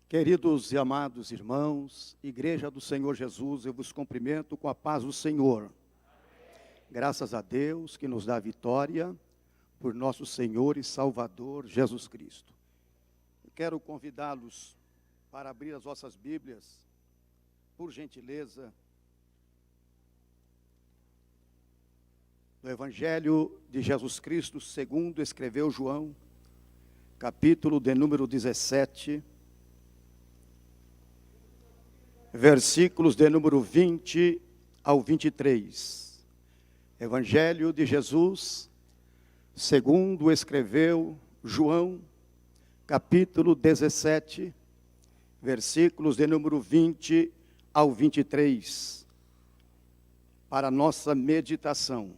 Queridos e amados irmãos, Igreja do Senhor Jesus, eu vos cumprimento com a paz do Senhor. Graças a Deus que nos dá a vitória por nosso Senhor e Salvador Jesus Cristo. Eu quero convidá-los para abrir as vossas Bíblias, por gentileza, no Evangelho de Jesus Cristo, segundo escreveu João, capítulo de número 17, versículos de número 20 ao 23. Evangelho de Jesus, segundo escreveu João, capítulo 17, versículos de número 20 ao 23, para a nossa meditação.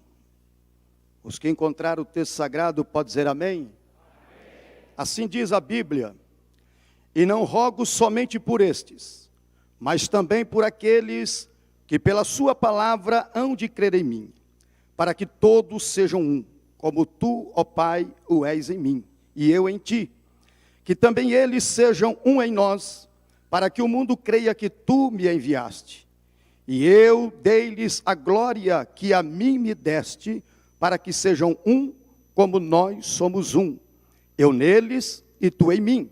Os que encontraram o texto sagrado, pode dizer amém? Amém. Assim diz a Bíblia: e não rogo somente por estes, mas também por aqueles que pela sua palavra hão de crer em mim, para que todos sejam um, como tu, ó Pai, o és em mim, e eu em ti, que também eles sejam um em nós, para que o mundo creia que tu me enviaste. E eu dei-lhes a glória que a mim me deste, para que sejam um, como nós somos um, eu neles e tu em mim,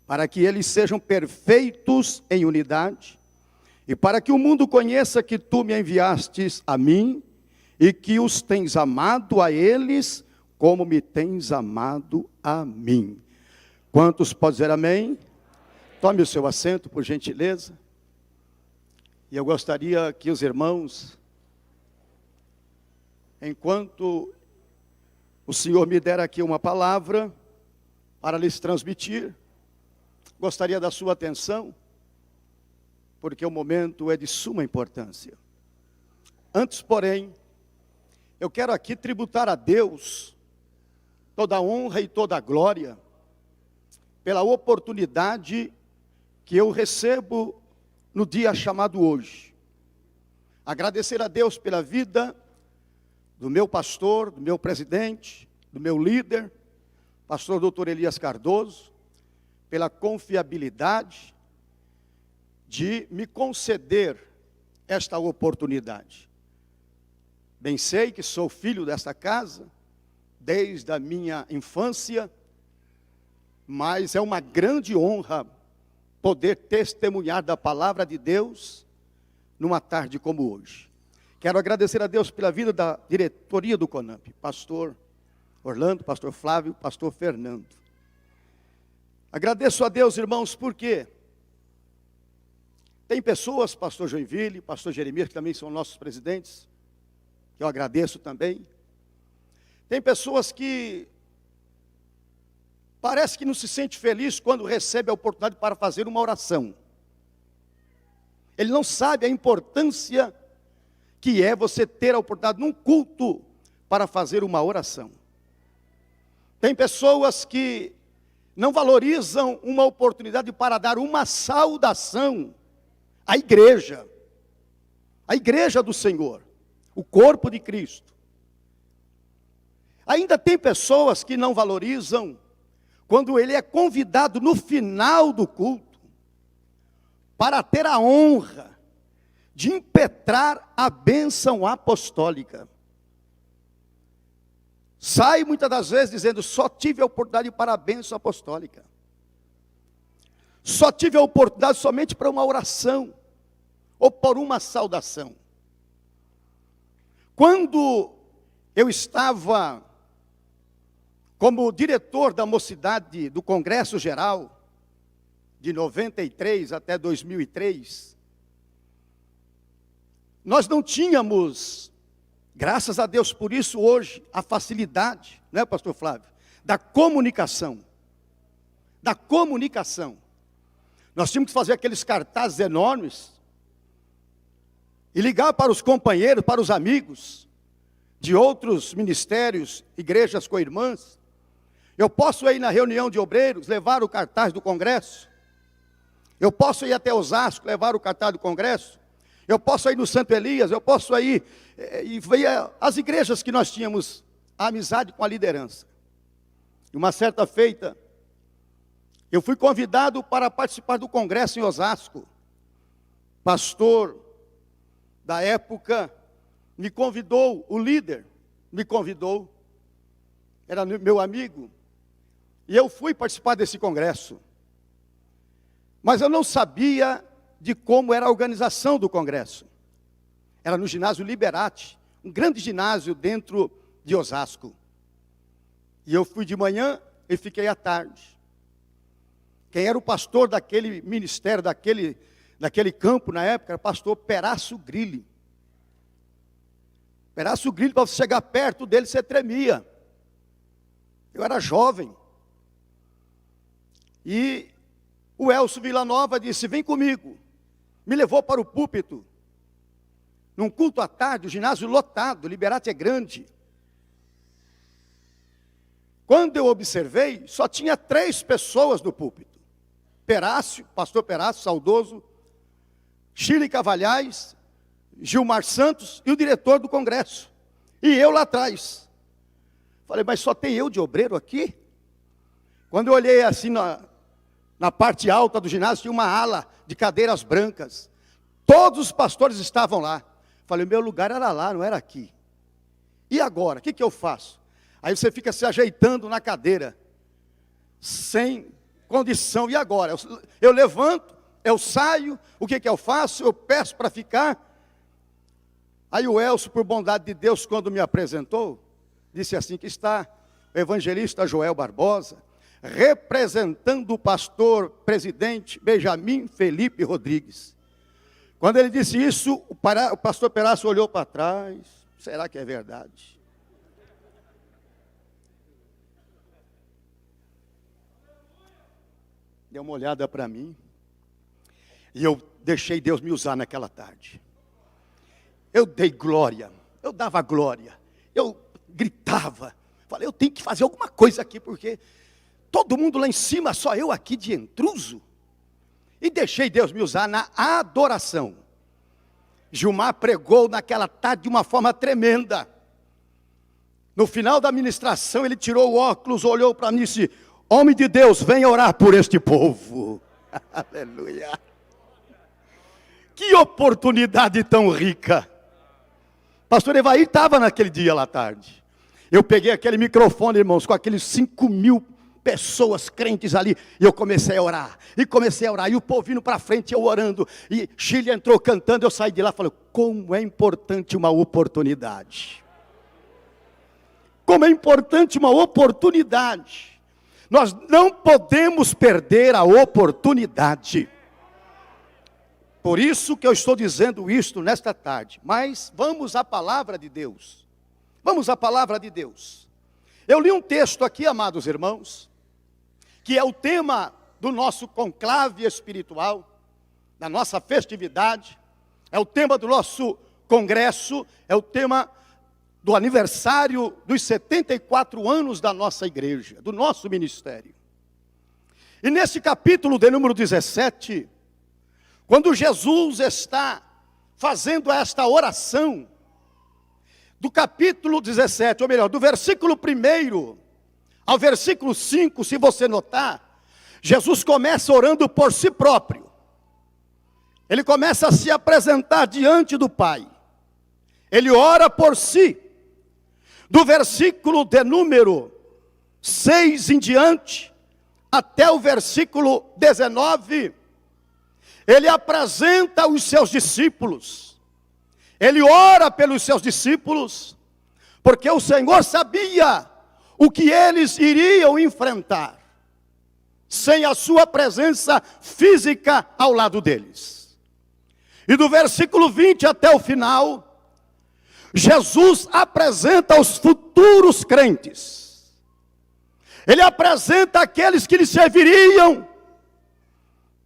para que eles sejam perfeitos em unidade, e para que o mundo conheça que tu me enviastes a mim, e que os tens amado a eles, como me tens amado a mim. Quantos podem dizer amém? Tome o seu assento, por gentileza. E eu gostaria que os irmãos, enquanto o Senhor me der aqui uma palavra para lhes transmitir, gostaria da sua atenção, porque o momento é de suma importância. Antes, porém, eu quero aqui tributar a Deus toda a honra e toda a glória pela oportunidade que eu recebo no dia chamado hoje. Agradecer a Deus pela vida do meu pastor, do meu presidente, do meu líder, pastor Dr. Elias Cardoso, pela confiabilidade de me conceder esta oportunidade. Bem sei que sou filho desta casa, desde a minha infância, mas é uma grande honra poder testemunhar da palavra de Deus numa tarde como hoje. Quero agradecer a Deus pela vida da diretoria do CONAMP, pastor Orlando, pastor Flávio, pastor Fernando. Agradeço a Deus, irmãos, porque tem pessoas, pastor Joinville, pastor Jeremias, que também são nossos presidentes, que eu agradeço também. Tem pessoas que parece que não se sente feliz quando recebe a oportunidade para fazer uma oração. Ele não sabe a importância que é você ter a oportunidade num culto para fazer uma oração. Tem pessoas que não valorizam uma oportunidade para dar uma saudação à igreja, a igreja do Senhor, o corpo de Cristo. Ainda tem pessoas que não valorizam quando ele é convidado no final do culto para ter a honra de impetrar a bênção apostólica. Sai muitas das vezes dizendo: só tive a oportunidade para a bênção apostólica. Só tive a oportunidade somente para uma oração ou por uma saudação. Quando eu estava como diretor da mocidade do Congresso Geral, de 93 até 2003, nós não tínhamos, graças a Deus por isso hoje, a facilidade, não é, pastor Flávio, da comunicação. Da comunicação. Nós tínhamos que fazer aqueles cartazes enormes e ligar para os companheiros, para os amigos de outros ministérios, igrejas co-irmãs. Eu posso ir na reunião de obreiros, levar o cartaz do congresso. Eu posso ir até Osasco, levar o cartaz do congresso. Eu posso ir no Santo Elias, eu posso ir e ver as igrejas que nós tínhamos a amizade com a liderança. E uma certa feita, Eu fui convidado para participar do congresso em Osasco. Pastor da época me convidou, o líder me convidou, era meu amigo, e eu fui participar desse congresso. Mas eu não sabia de como era a organização do congresso. Era no ginásio Liberati, um grande ginásio dentro de Osasco. E eu fui de manhã e fiquei à tarde. Quem era o pastor daquele ministério, daquele campo na época, era o pastor Perácio Grilli. Perácio Grilli, para você chegar perto dele, você tremia. Eu era jovem. E o Elcio Villanova disse, vem comigo. Me levou para o púlpito. Num culto à tarde, o ginásio lotado, o Liberati é grande. Quando eu observei, só tinha 3 pessoas no púlpito. Perácio, pastor Perácio, saudoso, Chile Cavalhais, Gilmar Santos e o diretor do congresso. E eu lá atrás. Falei, mas só tem eu de obreiro aqui? Quando eu olhei assim na parte alta do ginásio, tinha uma ala de cadeiras brancas. Todos os pastores estavam lá. Falei, meu lugar era lá, não era aqui. E agora, o que eu faço? Aí você fica se ajeitando na cadeira, sem condição. E agora? Eu levanto, eu saio, o que eu faço? Eu peço para ficar. Aí o Elcio, por bondade de Deus, quando me apresentou, disse assim, que está o evangelista Joel Barbosa, representando o pastor presidente Benjamin Felipe Rodrigues. Quando ele disse isso, o pastor Perácio olhou para trás, será que é verdade? Deu uma olhada para mim, e eu deixei Deus me usar naquela tarde. Eu dei glória, eu dava glória, eu gritava, falei, eu tenho que fazer alguma coisa aqui, porque todo mundo lá em cima, só eu aqui de intruso. E deixei Deus me usar na adoração. Gilmar pregou naquela tarde de uma forma tremenda. No final da ministração, ele tirou o óculos, olhou para mim e disse, homem de Deus, venha orar por este povo. Aleluia. Que oportunidade tão rica. Pastor Evair estava naquele dia lá à tarde. Eu peguei aquele microfone, irmãos, com aqueles 5.000 pessoas crentes ali, e eu comecei a orar, e o povo vindo para frente, eu orando, e Chile entrou cantando, eu saí de lá, falei, como é importante uma oportunidade. Como é importante uma oportunidade. Nós não podemos perder a oportunidade. Por isso que eu estou dizendo isto nesta tarde. Mas vamos à palavra de Deus. Vamos à palavra de Deus. Eu li um texto aqui, amados irmãos, que é o tema do nosso conclave espiritual, da nossa festividade, é o tema do nosso congresso, é o tema do aniversário dos 74 anos da nossa igreja, do nosso ministério. E nesse capítulo de número 17, quando Jesus está fazendo esta oração, do capítulo 17, ou melhor, do versículo 1 ao versículo 5, se você notar, Jesus começa orando por si próprio. Ele começa a se apresentar diante do Pai. Ele ora por si. Do versículo de número 6 em diante, até o versículo 19, ele apresenta os seus discípulos. Ele ora pelos seus discípulos, porque o Senhor sabia o que eles iriam enfrentar, sem a sua presença física ao lado deles. E do versículo 20 até o final, Jesus apresenta os futuros crentes. Ele apresenta aqueles que lhe serviriam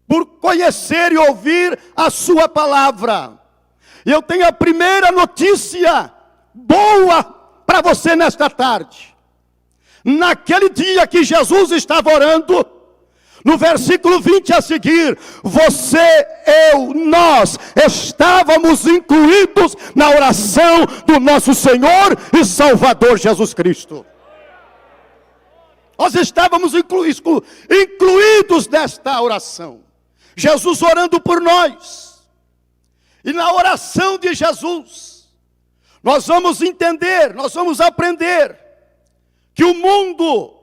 por conhecer e ouvir a sua palavra. E eu tenho a primeira notícia boa para você nesta tarde. Naquele dia que Jesus estava orando, no versículo 20 a seguir, você, eu, nós estávamos incluídos na oração do nosso Senhor e Salvador Jesus Cristo. Nós estávamos incluídos nesta oração. Jesus orando por nós. E na oração de Jesus, nós vamos entender, nós vamos aprender que o mundo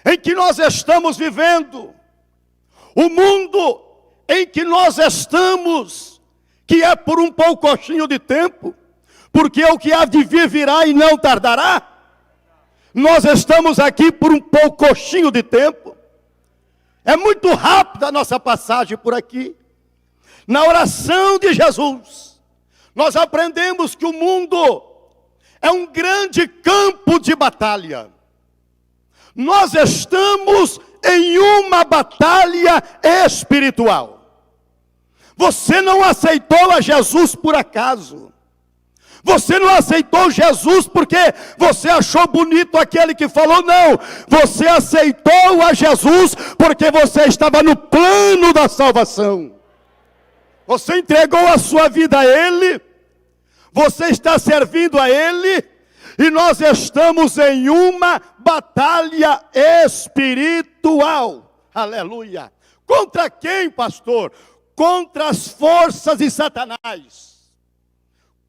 em que nós estamos vivendo, o mundo em que nós estamos, que é por um poucochinho de tempo, porque o que há de vir virá e não tardará. Nós estamos aqui por um poucochinho de tempo. É muito rápida a nossa passagem por aqui. Na oração de Jesus, nós aprendemos que o mundo é um grande campo de batalha. Nós estamos em uma batalha espiritual. Você não aceitou a Jesus por acaso. Você não aceitou Jesus porque você achou bonito aquele que falou, não. Você aceitou a Jesus porque você estava no plano da salvação. Você entregou a sua vida a Ele. Você está servindo a Ele. E nós estamos em uma batalha espiritual. Aleluia. Contra quem, pastor? Contra as forças de Satanás.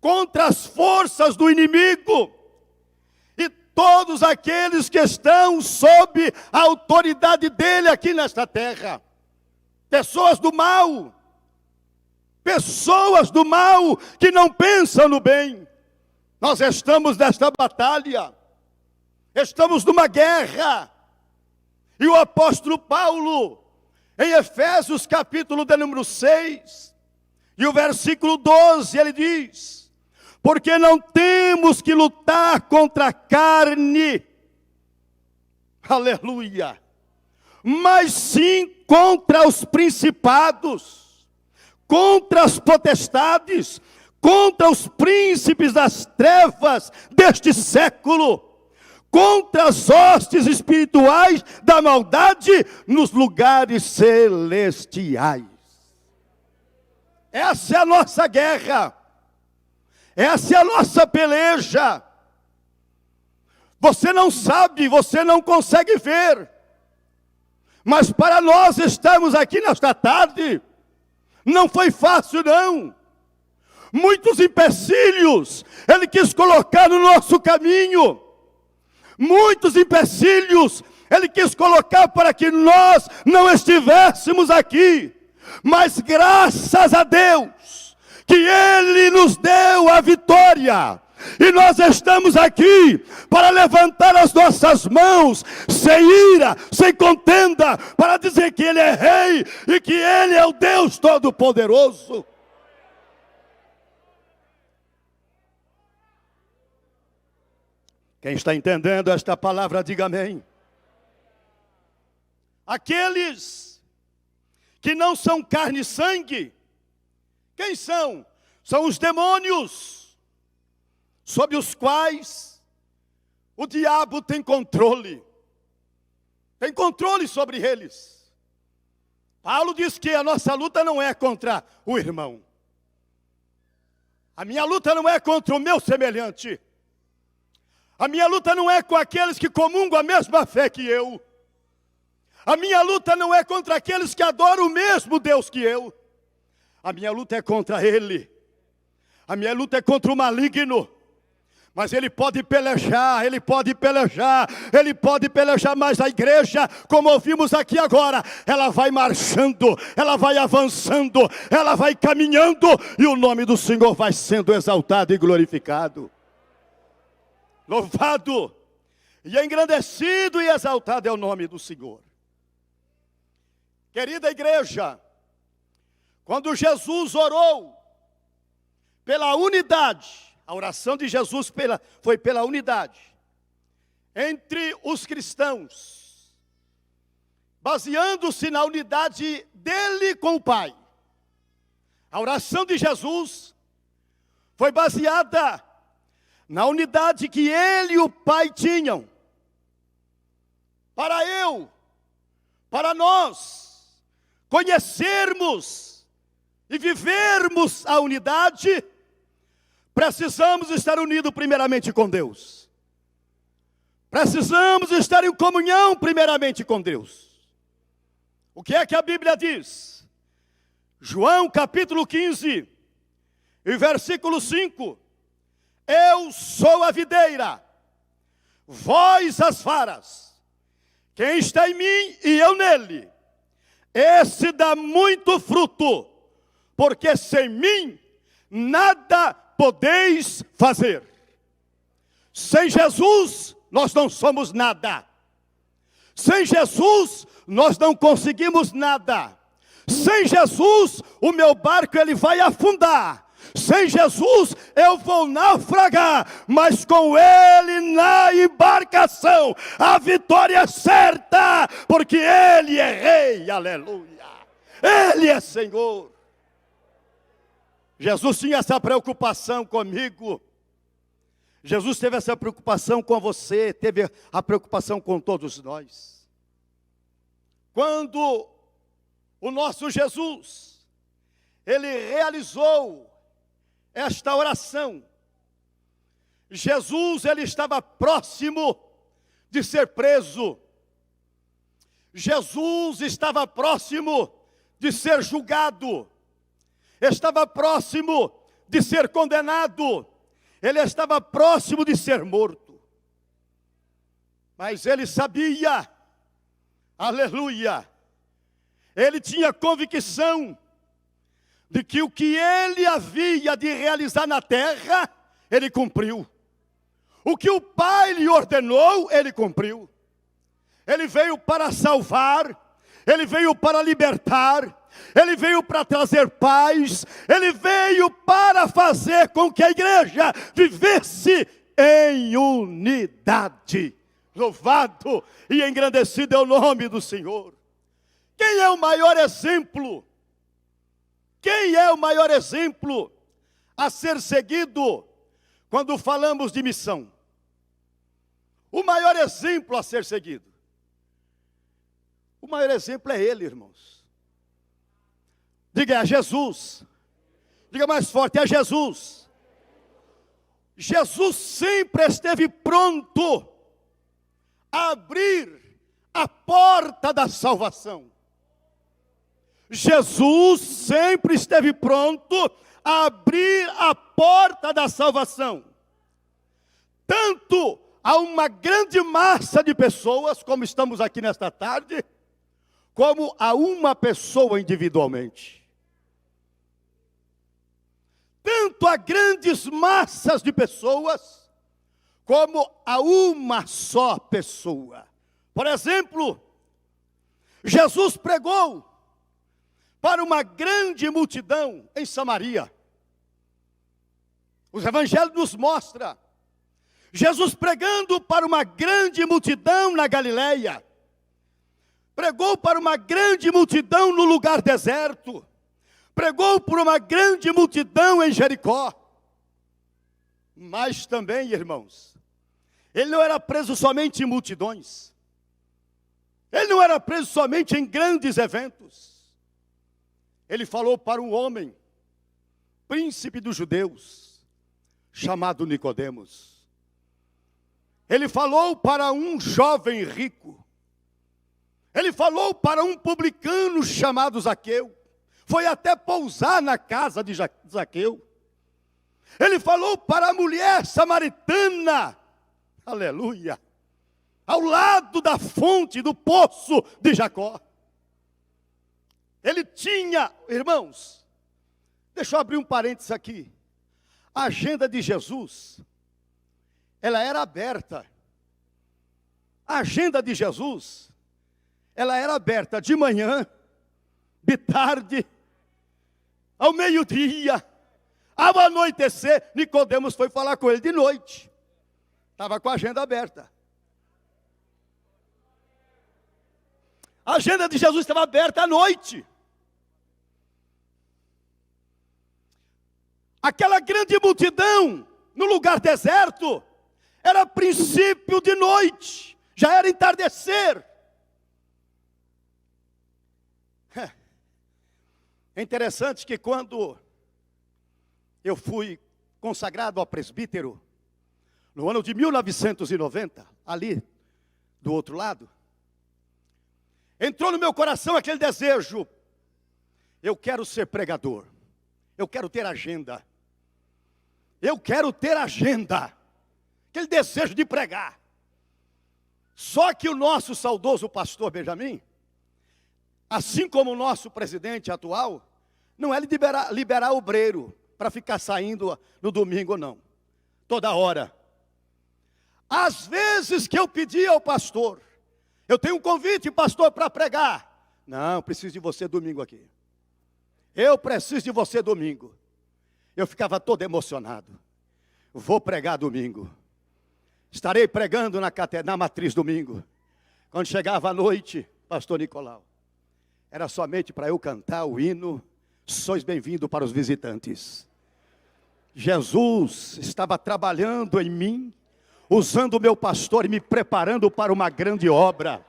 Contra as forças do inimigo, e todos aqueles que estão sob a autoridade dele aqui nesta terra, pessoas do mal que não pensam no bem. Nós estamos nesta batalha, estamos numa guerra, e o apóstolo Paulo, em Efésios capítulo de número 6, e o versículo 12, ele diz: porque não temos que lutar contra a carne, aleluia, mas sim contra os principados, contra as potestades, contra os príncipes das trevas deste século, contra as hostes espirituais da maldade nos lugares celestiais. Essa é a nossa guerra. Essa é a nossa peleja. Você não sabe, você não consegue ver. Mas para nós estarmos aqui nesta tarde, não foi fácil não. Muitos empecilhos Ele quis colocar no nosso caminho. Muitos empecilhos Ele quis colocar para que nós não estivéssemos aqui. Mas graças a Deus, que Ele nos deu a vitória, e nós estamos aqui para levantar as nossas mãos, sem ira, sem contenda, para dizer que Ele é Rei, e que Ele é o Deus Todo-Poderoso. Quem está entendendo esta palavra, diga amém. Aqueles que não são carne e sangue, quem são? São os demônios, sobre os quais o diabo tem controle. Tem controle sobre eles. Paulo diz que a nossa luta não é contra o irmão. A minha luta não é contra o meu semelhante. A minha luta não é com aqueles que comungam a mesma fé que eu. A minha luta não é contra aqueles que adoram o mesmo Deus que eu. A minha luta é contra ele. A minha luta é contra o maligno. Mas ele pode pelejar, mas a igreja, como ouvimos aqui agora, ela vai marchando, ela vai avançando, ela vai caminhando, e o nome do Senhor vai sendo exaltado e glorificado. Louvado e engrandecido e exaltado é o nome do Senhor. Querida igreja, quando Jesus orou pela unidade, a oração de Jesus foi pela unidade entre os cristãos, baseando-se na unidade dele com o Pai. A oração de Jesus foi baseada na unidade que ele e o Pai tinham. Para nós conhecermos e vivermos a unidade, precisamos estar unidos primeiramente com Deus. Precisamos estar em comunhão primeiramente com Deus. O que é que a Bíblia diz? João capítulo 15, e versículo 5. Eu sou a videira, vós as varas. Quem está em mim e eu nele, esse dá muito fruto, porque sem mim nada podeis fazer. Sem Jesus nós não somos nada. Sem Jesus nós não conseguimos nada. Sem Jesus o meu barco ele vai afundar. Sem Jesus eu vou naufragar, mas com Ele na embarcação a vitória é certa, porque Ele é Rei, aleluia. Ele é Senhor. Jesus tinha essa preocupação comigo. Jesus teve essa preocupação com você, teve a preocupação com todos nós. Quando o nosso Jesus, Ele realizou esta oração, Jesus, Ele estava próximo de ser preso. Jesus estava próximo de ser julgado. Estava próximo de ser condenado. Ele estava próximo de ser morto. Mas ele sabia, aleluia, ele tinha convicção de que o que ele havia de realizar na terra, ele cumpriu. O que o Pai lhe ordenou, ele cumpriu. Ele veio para salvar, ele veio para libertar, ele veio para trazer paz, ele veio para fazer com que a igreja vivesse em unidade. Louvado e engrandecido é o nome do Senhor. Quem é o maior exemplo? Quem é o maior exemplo a ser seguido quando falamos de missão? O maior exemplo a ser seguido. O maior exemplo é Ele, irmãos. Diga, é Jesus. Diga mais forte, é Jesus. Jesus sempre esteve pronto a abrir a porta da salvação. Jesus sempre esteve pronto a abrir a porta da salvação. Tanto a uma grande massa de pessoas, como estamos aqui nesta tarde, como a uma pessoa individualmente. Tanto a grandes massas de pessoas, como a uma só pessoa. Por exemplo, Jesus pregou para uma grande multidão em Samaria. Os evangelhos nos mostram Jesus pregando para uma grande multidão na Galileia. Pregou para uma grande multidão no lugar deserto. Pregou para uma grande multidão em Jericó. Mas também, irmãos, ele não era preso somente em multidões. Ele não era preso somente em grandes eventos. Ele falou para um homem, príncipe dos judeus, chamado Nicodemos. Ele falou para um jovem rico. Ele falou para um publicano chamado Zaqueu. Foi até pousar na casa de Zaqueu. Ele falou para a mulher samaritana, aleluia, ao lado da fonte do poço de Jacó. Ele tinha, irmãos, deixa eu abrir um parênteses aqui. A agenda de Jesus, ela era aberta. A agenda de Jesus, ela era aberta de manhã, de tarde, ao meio-dia, ao anoitecer. Nicodemos foi falar com ele de noite. Estava com a agenda aberta. A agenda de Jesus estava aberta à noite. Aquela grande multidão no lugar deserto era princípio de noite, já era entardecer. É interessante que quando eu fui consagrado a presbítero, no ano de 1990, ali do outro lado, entrou no meu coração aquele desejo. Eu quero ser pregador. Eu quero ter agenda. Eu quero ter agenda. Aquele desejo de pregar. Só que o nosso saudoso pastor Benjamin, assim como o nosso presidente atual, não é liberar obreiro para ficar saindo no domingo, não. Toda hora. Às vezes que eu pedi ao pastor, eu tenho um convite, pastor, para pregar. Não, preciso de você domingo aqui. Eu preciso de você domingo. Eu ficava todo emocionado. Vou pregar domingo. Estarei pregando na matriz domingo. Quando chegava a noite, pastor Nicolau, era somente para eu cantar o hino, sois bem-vindo para os visitantes. Jesus estava trabalhando em mim, usando o meu pastor e me preparando para uma grande obra.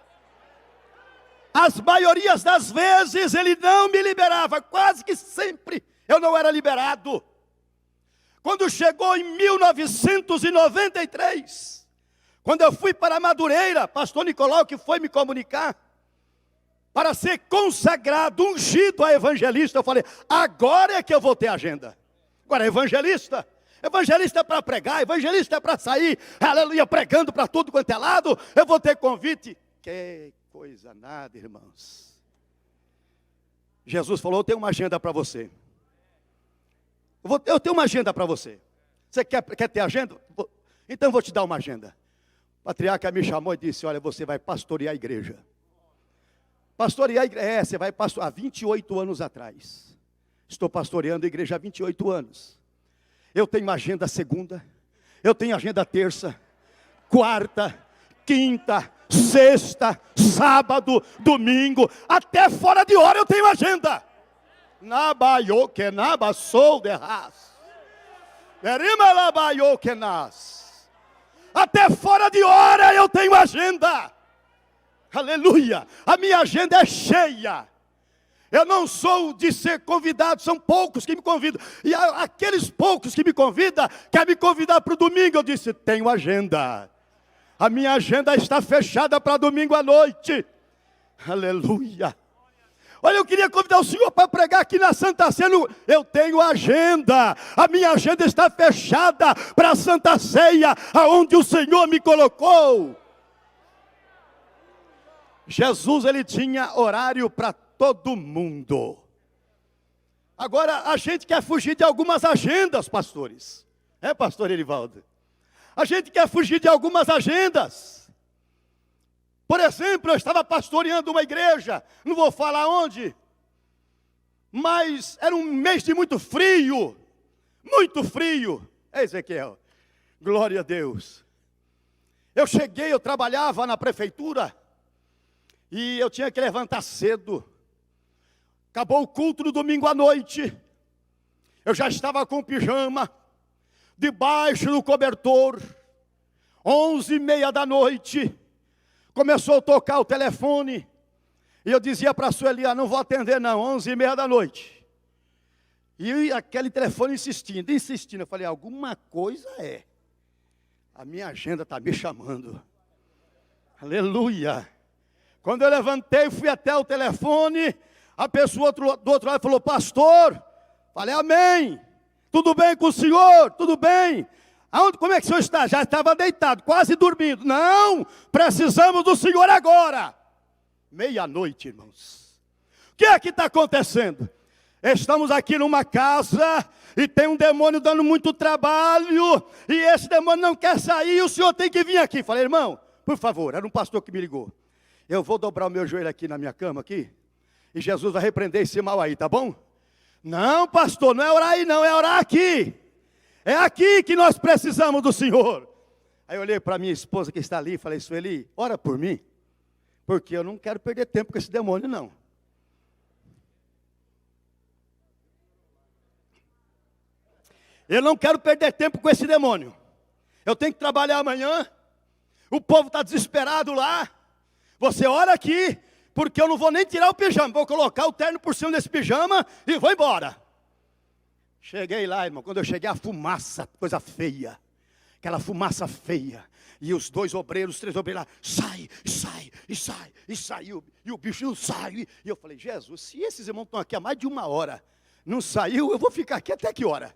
As maiorias das vezes ele não me liberava, quase que sempre eu não era liberado. Quando chegou em 1993, quando eu fui para Madureira, pastor Nicolau que foi me comunicar, para ser consagrado, ungido a evangelista, eu falei, agora é que eu vou ter agenda. Agora evangelista é para pregar, evangelista é para sair, aleluia, pregando para tudo quanto é lado, eu vou ter convite. Que coisa nada, irmãos. Jesus falou, eu tenho uma agenda para você. Eu tenho uma agenda para você. Você quer ter agenda? Então eu vou te dar uma agenda. O patriarca me chamou e disse, olha, você vai pastorear a igreja. Pastorear a igreja, você vai pastorear. Há 28 anos atrás. Estou pastoreando a igreja há 28 anos. Eu tenho agenda segunda, eu tenho agenda terça, quarta, quinta, sexta, sábado, domingo, até fora de hora eu tenho agenda. Nabaioque nabasou de ras. Erimalabaioque nas. Até fora de hora eu tenho agenda. Aleluia. A minha agenda é cheia. Eu não sou de ser convidado, são poucos que me convidam. E aqueles poucos que me convidam, quer me convidar para o domingo. Eu disse, tenho agenda. A minha agenda está fechada para domingo à noite. Aleluia. Olha, eu queria convidar o senhor para pregar aqui na Santa Ceia. Eu tenho agenda. A minha agenda está fechada para a Santa Ceia, aonde o Senhor me colocou. Jesus, ele tinha horário para todo mundo. Agora, a gente quer fugir de algumas agendas, pastores. É, pastor Erivaldo? A gente quer fugir de algumas agendas. Por exemplo, eu estava pastoreando uma igreja, não vou falar onde, mas era um mês de muito frio, Ezequiel, glória a Deus. Eu cheguei, eu trabalhava na prefeitura, e eu tinha que levantar cedo, acabou o culto no domingo à noite, eu já estava com pijama, debaixo do cobertor, 11h30 da noite, começou a tocar o telefone, e eu dizia para a Sueli, não vou atender não, 11h30 da noite. E aquele telefone insistindo, eu falei, alguma coisa é. A minha agenda está me chamando. Aleluia. Quando eu levantei, fui até o telefone, a pessoa do outro lado falou, pastor, falei, amém. Tudo bem com o senhor? Tudo bem. Como é que o senhor está? Já estava deitado, quase dormindo. Não, precisamos do senhor agora. Meia-noite, irmãos. O que é que está acontecendo? Estamos aqui numa casa e tem um demônio dando muito trabalho. E esse demônio não quer sair e o senhor tem que vir aqui. Falei, irmão, por favor, era um pastor que me ligou. Eu vou dobrar o meu joelho aqui na minha cama aqui. E Jesus vai repreender esse mal aí, tá bom? Não, pastor, não é orar aí não, é orar aqui. É aqui que nós precisamos do Senhor. Aí eu olhei para minha esposa que está ali e falei, Sueli, ora por mim, porque eu não quero perder tempo com esse demônio, não. Eu não quero perder tempo com esse demônio. Eu tenho que trabalhar amanhã, o povo está desesperado lá. Você ora aqui, porque eu não vou nem tirar o pijama, vou colocar o terno por cima desse pijama e vou embora. Cheguei lá, irmão, quando eu cheguei a fumaça, coisa feia. aquela fumaça feia. E os 2 obreiros, 3 obreiros lá, sai, sai, e sai, e sai. E o bicho não sai. E eu falei, Jesus, se esses irmãos estão aqui há mais de 1 hora, não saiu, eu vou ficar aqui até que hora?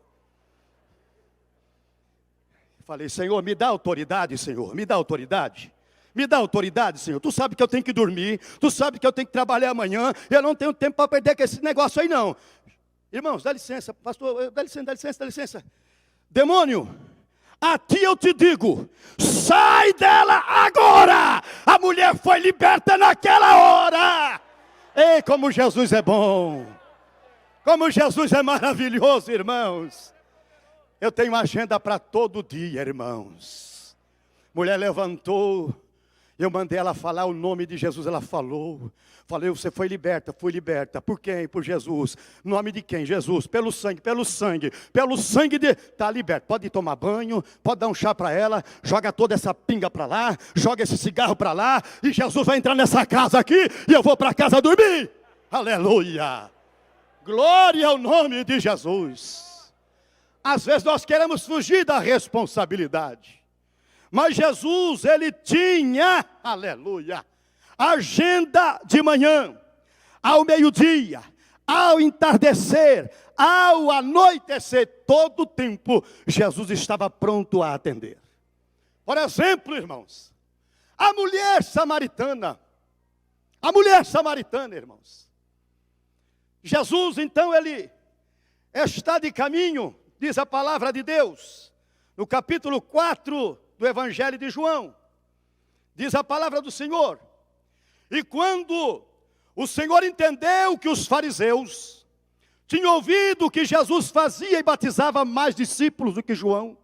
Falei, Senhor, me dá autoridade, Senhor, me dá autoridade. Me dá autoridade, Senhor. Tu sabe que eu tenho que dormir, tu sabe que eu tenho que trabalhar amanhã, eu não tenho tempo para perder com esse negócio aí não. Irmãos, dá licença, pastor, dá licença. Demônio, a ti eu te digo, sai dela agora. A mulher foi liberta naquela hora. Ei, como Jesus é bom. Como Jesus é maravilhoso, irmãos. Eu tenho agenda para todo dia, irmãos. Mulher levantou, eu mandei ela falar o nome de Jesus, ela falou. Falei, você foi liberta, fui liberta. Por quem? Por Jesus. Nome de quem? Jesus. Pelo sangue de... Está liberta. Pode tomar banho, pode dar um chá para ela, joga toda essa pinga para lá, joga esse cigarro para lá, e Jesus vai entrar nessa casa aqui, e eu vou para casa dormir. Aleluia. Glória ao nome de Jesus. Às vezes nós queremos fugir da responsabilidade. Mas Jesus, ele tinha, aleluia, agenda de manhã, ao meio-dia, ao entardecer, ao anoitecer, todo o tempo, Jesus estava pronto a atender. Por exemplo, irmãos, a mulher samaritana, irmãos. Jesus, então, ele está de caminho, diz a palavra de Deus, no capítulo 4 do Evangelho de João, diz a palavra do Senhor, e quando o Senhor entendeu que os fariseus tinham ouvido que Jesus fazia e batizava mais discípulos do que João,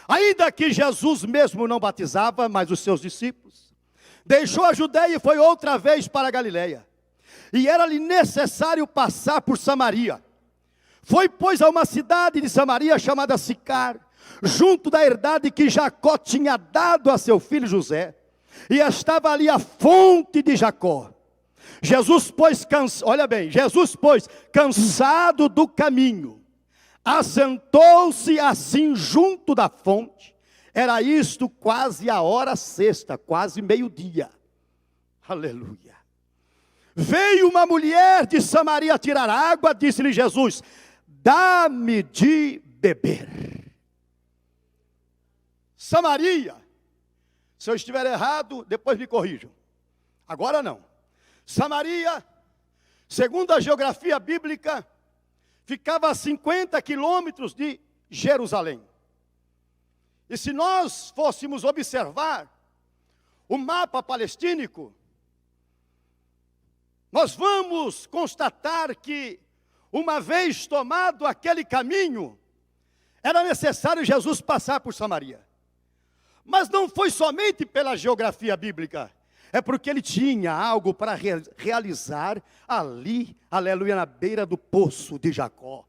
ainda que Jesus mesmo não batizava, mas os seus discípulos, deixou a Judeia e foi outra vez para a Galileia, e era-lhe necessário passar por Samaria. Foi, pois, a uma cidade de Samaria chamada Sicar, junto da herdade que Jacó tinha dado a seu filho José, e estava ali a fonte de Jacó. Jesus, pois, cansado do caminho, assentou-se assim junto da fonte. Era isto quase a hora sexta, quase meio-dia. Aleluia. Veio uma mulher de Samaria tirar água, disse-lhe Jesus, dá-me de beber. Samaria, se eu estiver errado, depois me corrijam. Agora não. Samaria, segundo a geografia bíblica, ficava a 50 quilômetros de Jerusalém. E se nós fôssemos observar o mapa palestínico, nós vamos constatar que, uma vez tomado aquele caminho, era necessário Jesus passar por Samaria. Mas não foi somente pela geografia bíblica, é porque ele tinha algo para realizar ali, aleluia, na beira do poço de Jacó.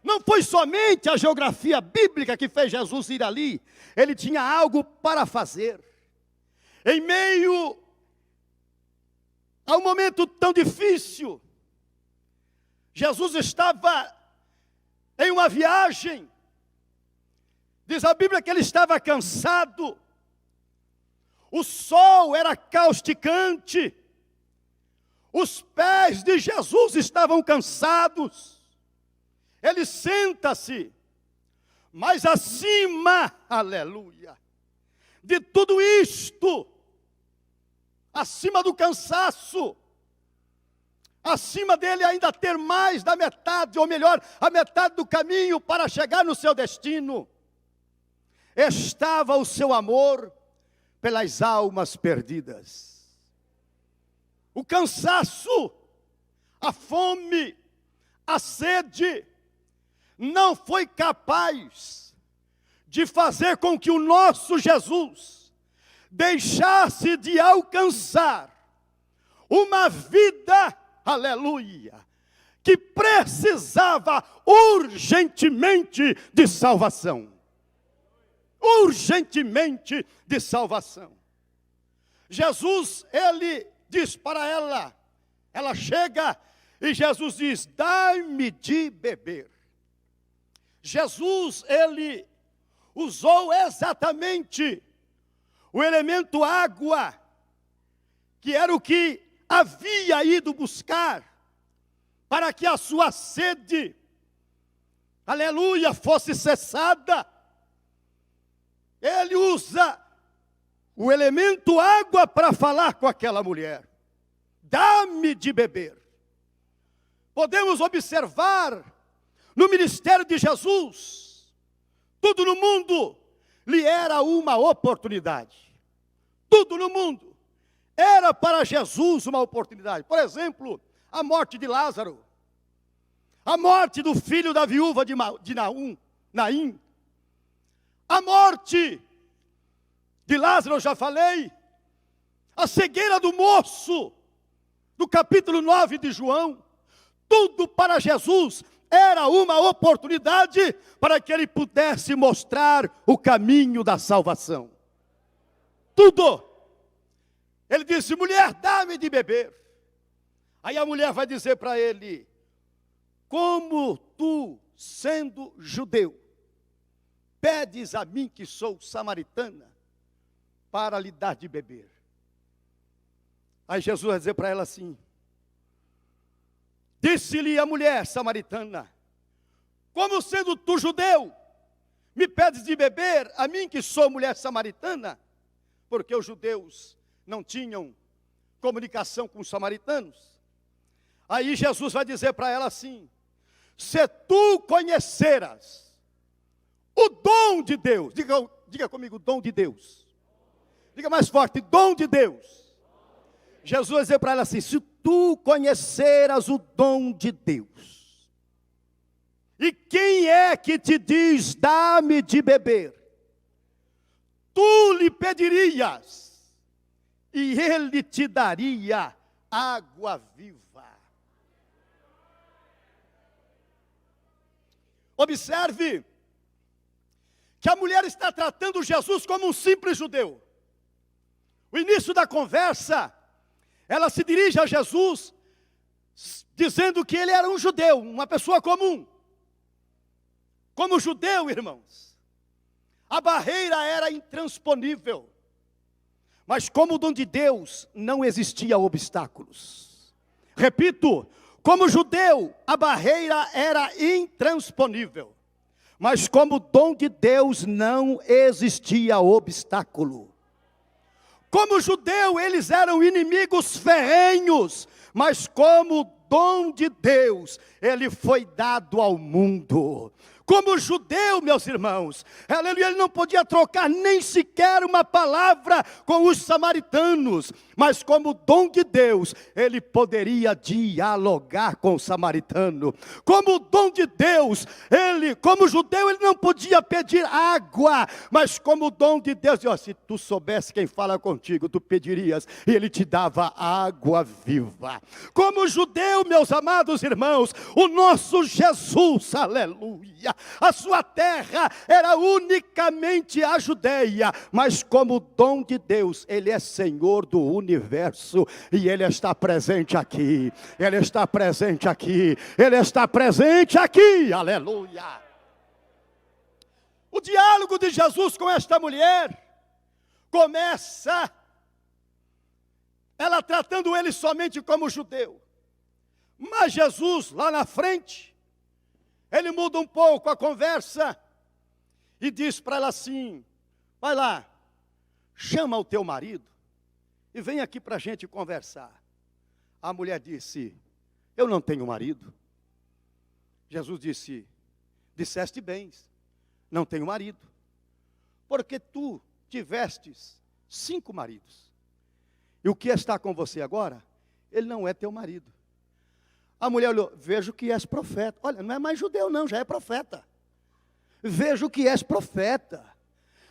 Não foi somente a geografia bíblica que fez Jesus ir ali, ele tinha algo para fazer. Em meio a um momento tão difícil, Jesus estava em uma viagem. Diz a Bíblia que ele estava cansado. O sol era causticante. Os pés de Jesus estavam cansados. Ele senta-se. Mas acima, aleluia, de tudo isto, acima do cansaço, acima dele ainda ter mais da metade, ou melhor, a metade do caminho para chegar no seu destino, estava o seu amor pelas almas perdidas. O cansaço, a fome, a sede, não foi capaz de fazer com que o nosso Jesus deixasse de alcançar uma vida, aleluia, que precisava urgentemente de salvação. Urgentemente de salvação. Jesus, ele diz para ela, ela chega e Jesus diz, dai-me de beber. Jesus, ele usou exatamente o elemento água, que era o que havia ido buscar, para que a sua sede, aleluia, fosse cessada. Ele usa o elemento água para falar com aquela mulher. Dá-me de beber. Podemos observar no ministério de Jesus, tudo no mundo lhe era uma oportunidade. Tudo no mundo era para Jesus uma oportunidade. Por exemplo, a morte de Lázaro, a morte do filho da viúva de Naim, a morte de Lázaro, eu já falei, a cegueira do moço, do capítulo 9 de João, tudo para Jesus era uma oportunidade para que ele pudesse mostrar o caminho da salvação. Tudo. Ele disse: mulher, dá-me de beber. Aí a mulher vai dizer para ele: como tu, sendo judeu, pedes a mim que sou samaritana, para lhe dar de beber? Aí Jesus vai dizer para ela assim: disse-lhe a mulher samaritana: como sendo tu judeu, me pedes de beber, a mim que sou mulher samaritana? Porque os judeus não tinham comunicação com os samaritanos. Aí Jesus vai dizer para ela assim: se tu conheceras o dom de Deus, diga comigo, dom de Deus. Diga mais forte, dom de Deus. Jesus vai dizer para ela assim: se tu conheceras o dom de Deus, e quem é que te diz, dá-me de beber, tu lhe pedirias, e ele te daria água viva. Observe que a mulher está tratando Jesus como um simples judeu. O início da conversa, ela se dirige a Jesus, dizendo que ele era um judeu, uma pessoa comum. Como judeu, irmãos, a barreira era intransponível. Mas como dom de Deus, não existia obstáculos. Repito, como judeu, a barreira era intransponível. Mas como dom de Deus, não existia obstáculo. Como judeu, eles eram inimigos ferrenhos, mas como dom de Deus, ele foi dado ao mundo. Como judeu, meus irmãos, aleluia, ele não podia trocar nem sequer uma palavra com os samaritanos, mas como dom de Deus, ele poderia dialogar com o samaritano. Como dom de Deus, como judeu, ele não podia pedir água, mas como dom de Deus, se tu soubesse quem fala contigo, tu pedirias, e ele te dava água viva. Como judeu, meus amados irmãos, o nosso Jesus, aleluia, a sua terra era unicamente a Judeia, mas como dom de Deus, ele é Senhor do universo, e ele está presente aqui, ele está presente aqui, ele está presente aqui, aleluia. O diálogo de Jesus com esta mulher começa, ela tratando ele somente como judeu, mas Jesus lá na frente, ele muda um pouco a conversa e diz para ela assim: vai lá, chama o teu marido e vem aqui para a gente conversar. A mulher disse: eu não tenho marido. Jesus disse: disseste bem, não tenho marido, porque tu tivestes 5 maridos, e o que está com você agora, ele não é teu marido. A mulher olhou: vejo que és profeta. Olha, não é mais judeu não, já é profeta. Vejo que és profeta.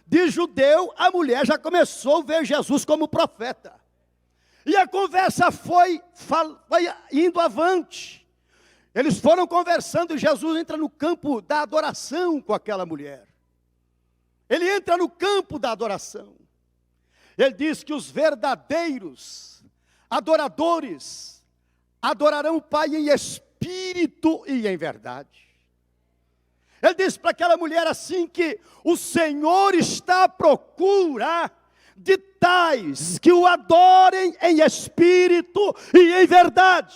De judeu, a mulher já começou a ver Jesus como profeta. E a conversa foi indo avante. Eles foram conversando e Jesus entra no campo da adoração com aquela mulher. Ele entra no campo da adoração. Ele diz que os verdadeiros adoradores adorarão o Pai em espírito e em verdade. Ele disse para aquela mulher assim que o Senhor está à procura de tais que o adorem em espírito e em verdade.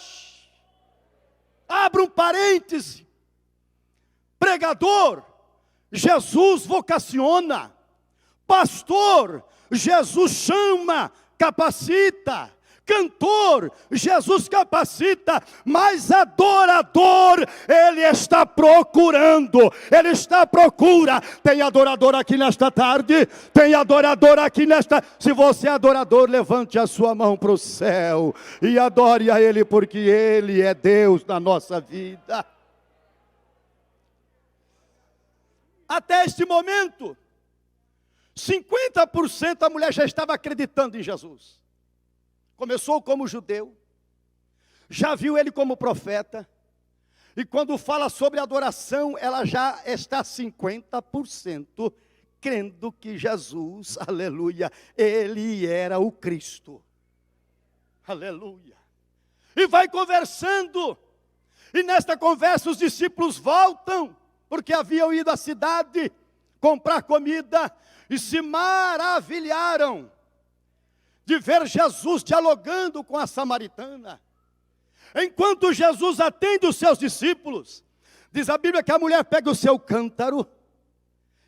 Abra um parêntese. Pregador, Jesus vocaciona. Pastor, Jesus chama, capacita. Cantor, Jesus capacita, mas adorador, Ele está procurando, Ele está à procura. Tem adorador aqui nesta tarde? Tem adorador aqui nesta... Se você é adorador, levante a sua mão para o céu e adore a Ele, porque Ele é Deus na nossa vida. Até este momento, 50% da mulher já estava acreditando em Jesus. Começou como judeu, já viu ele como profeta, e quando fala sobre adoração, ela já está 50% crendo que Jesus, aleluia, Ele era o Cristo, aleluia. E vai conversando, e nesta conversa os discípulos voltam, porque haviam ido à cidade comprar comida, e se maravilharam de ver Jesus dialogando com a samaritana. Enquanto Jesus atende os seus discípulos, diz a Bíblia que a mulher pega o seu cântaro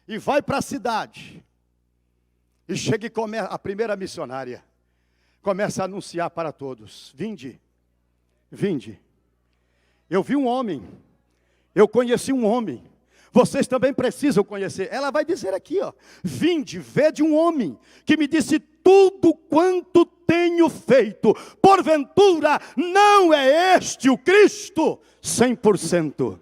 e vai para a cidade. E chega e a primeira missionária começa a anunciar para todos: vinde, vinde. Eu vi um homem, eu conheci um homem, vocês também precisam conhecer. Ela vai dizer aqui, ó: vinde, vede um homem que me disse tudo quanto tenho feito. Porventura, não é este o Cristo? 100%.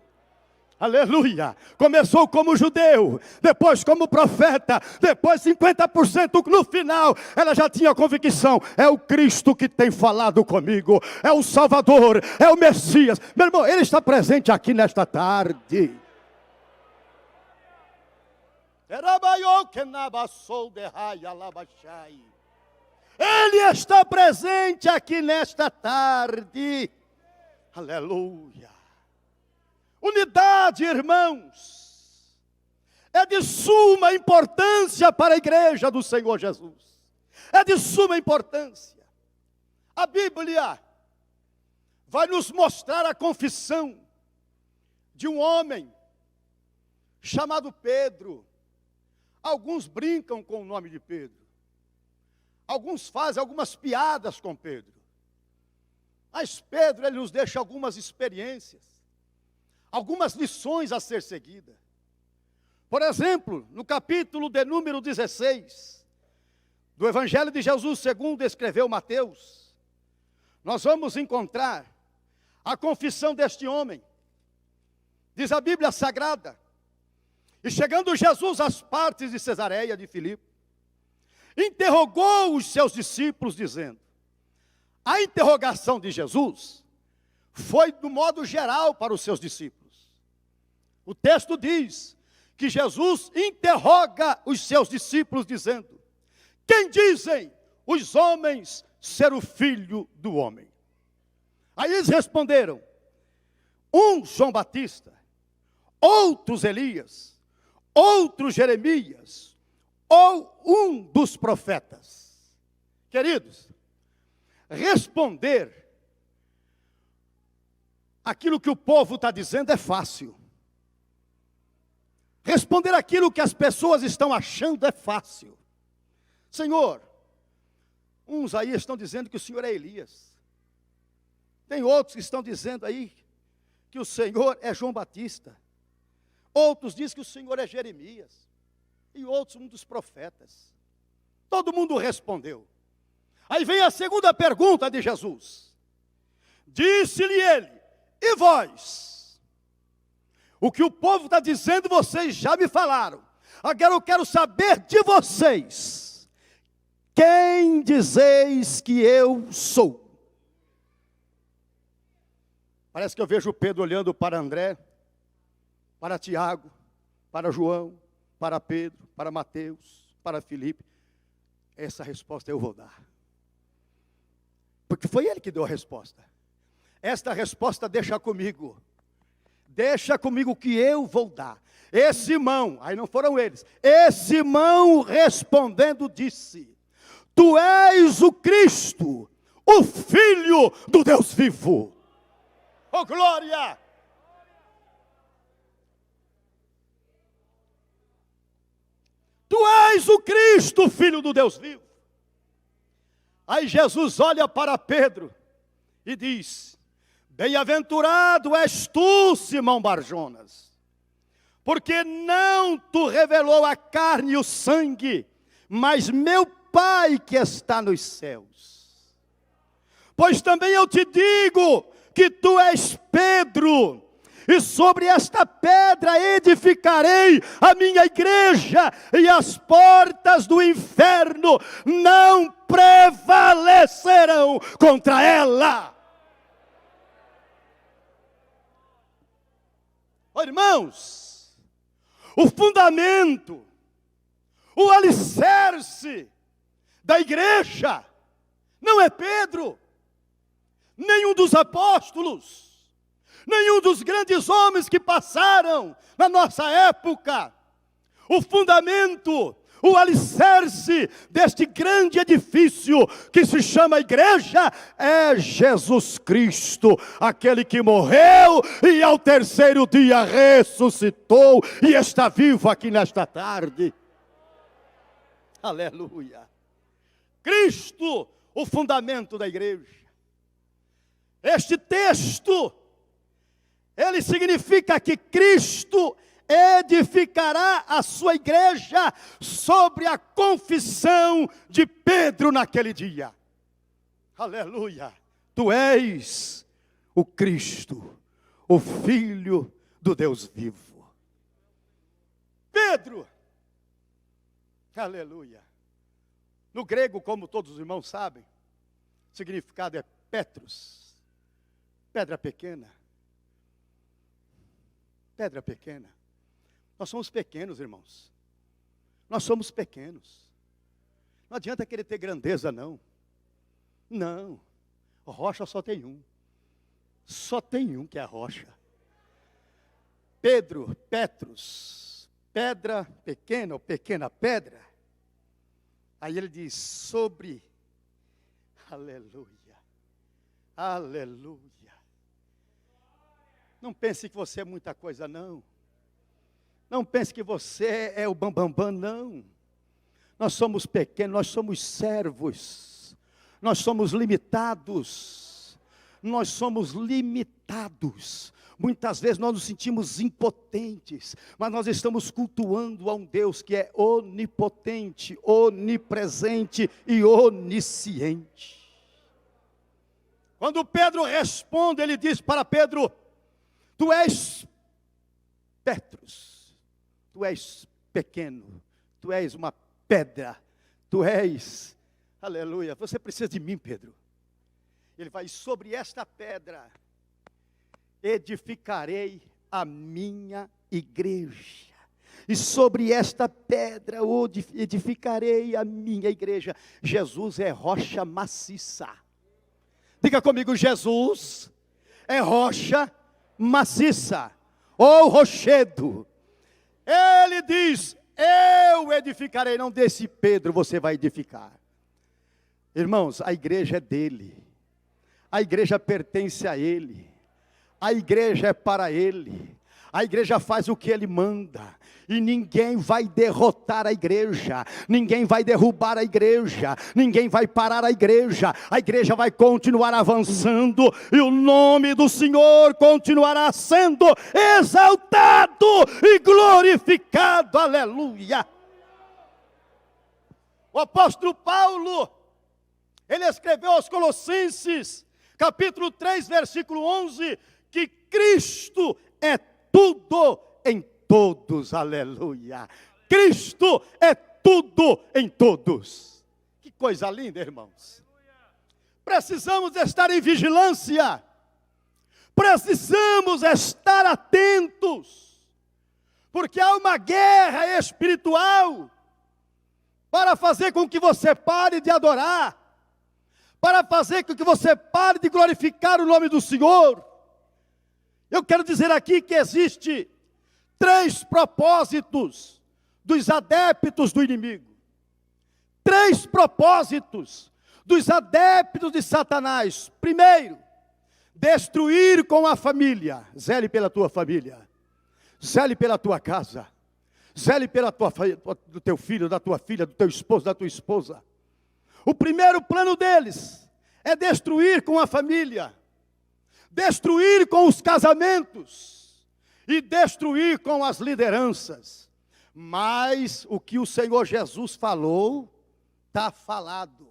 Aleluia. Começou como judeu, depois como profeta, depois 50%. No final, ela já tinha convicção: é o Cristo que tem falado comigo, é o Salvador, é o Messias. Meu irmão, Ele está presente aqui nesta tarde. Ele está presente aqui nesta tarde. Aleluia. Unidade, irmãos, é de suma importância para a igreja do Senhor Jesus. É de suma importância. A Bíblia vai nos mostrar a confissão de um homem chamado Pedro. Alguns brincam com o nome de Pedro. Alguns fazem algumas piadas com Pedro. Mas Pedro, ele nos deixa algumas experiências, algumas lições a ser seguidas. Por exemplo, no capítulo de número 16, do Evangelho de Jesus, segundo escreveu Mateus, nós vamos encontrar a confissão deste homem. Diz a Bíblia Sagrada: e chegando Jesus às partes de Cesareia de Filipe, interrogou os seus discípulos, dizendo... A interrogação de Jesus foi do modo geral para os seus discípulos. O texto diz que Jesus interroga os seus discípulos, dizendo: quem dizem os homens ser o Filho do Homem? Aí eles responderam: um João Batista, outros Elias, outros Jeremias, ou um dos profetas. Queridos, responder aquilo que o povo está dizendo é fácil. Responder aquilo que as pessoas estão achando é fácil. Senhor, uns aí estão dizendo que o Senhor é Elias. Tem outros que estão dizendo aí que o Senhor é João Batista. Outros dizem que o Senhor é Jeremias. E outros um dos profetas. Todo mundo respondeu. Aí vem a segunda pergunta de Jesus. Disse-lhe ele: e vós? O que o povo está dizendo, vocês já me falaram. Agora eu quero saber de vocês. Quem dizeis que eu sou? Parece que eu vejo Pedro olhando para André, para Tiago, para João, para Pedro, para Mateus, para Filipe. Essa resposta eu vou dar. Porque foi ele que deu a resposta. Esta resposta deixa comigo. deixa comigo que eu vou dar. Esse irmão, aí não foram eles, esse irmão respondendo disse: tu és o Cristo, o Filho do Deus vivo. Oh glória! Tu és o Cristo, Filho do Deus vivo. Aí Jesus olha para Pedro e diz: bem-aventurado és tu, Simão Barjonas, porque não te revelou a carne e o sangue, mas meu Pai que está nos céus. Pois também eu te digo que tu és Pedro, e sobre esta pedra edificarei a minha igreja, e as portas do inferno não prevalecerão contra ela. Oh, irmãos, o fundamento, o alicerce da igreja não é Pedro, nenhum dos apóstolos, nenhum dos grandes homens que passaram na nossa época. O fundamento, o alicerce deste grande edifício que se chama igreja é Jesus Cristo, aquele que morreu e ao terceiro dia ressuscitou e está vivo aqui nesta tarde. Aleluia! Cristo, o fundamento da igreja. Este texto, ele significa que Cristo edificará a sua igreja sobre a confissão de Pedro naquele dia. Aleluia! Tu és o Cristo, o Filho do Deus vivo. Pedro, aleluia! No grego, como todos os irmãos sabem, o significado é Petros, pedra pequena. Pedra pequena. Nós somos pequenos, irmãos. Nós somos pequenos. Não adianta querer ter grandeza, não. Não. Rocha só tem um. Só tem um que é a rocha. Pedro, Petros, pedra pequena ou pequena pedra. Aí ele diz sobre, aleluia, aleluia. Não pense que você é muita coisa, não. Não pense que você é o bambambam, não. Nós somos pequenos, nós somos servos. Nós somos limitados. Nós somos limitados. Muitas vezes nós nos sentimos impotentes, mas nós estamos cultuando a um Deus que é onipotente, onipresente e onisciente. Quando Pedro responde, ele diz para Pedro: tu és Petros, tu és pequeno, tu és uma pedra, tu és, aleluia, você precisa de mim, Pedro. Ele vai: sobre esta pedra edificarei a minha igreja, e sobre esta pedra edificarei a minha igreja. Jesus é rocha maciça. Diga comigo: Jesus é rocha maciça, ou rochedo. Ele diz: eu edificarei, não desse Pedro você vai edificar. Irmãos, a igreja é dele, a igreja pertence a ele, a igreja é para ele, a igreja faz o que ele manda, e ninguém vai derrotar a igreja, ninguém vai derrubar a igreja, ninguém vai parar a igreja vai continuar avançando, e o nome do Senhor continuará sendo exaltado e glorificado, aleluia. O apóstolo Paulo, ele escreveu aos Colossenses, capítulo 3, versículo 11, que Cristo é tudo em todos, aleluia. Cristo é tudo em todos. Que coisa linda, irmãos. Precisamos estar em vigilância, precisamos estar atentos, porque há uma guerra espiritual para fazer com que você pare de adorar, para fazer com que você pare de glorificar o nome do Senhor. Eu quero dizer aqui que existe 3 propósitos dos adeptos do inimigo. 3 propósitos dos adeptos de Satanás. Primeiro, destruir com a família. Zele pela tua família. Zele pela tua casa. Zele do teu filho, da tua filha, do teu esposo, da tua esposa. O primeiro plano deles é destruir com a família. Destruir com os casamentos. E destruir com as lideranças. Mas o que o Senhor Jesus falou, está falado.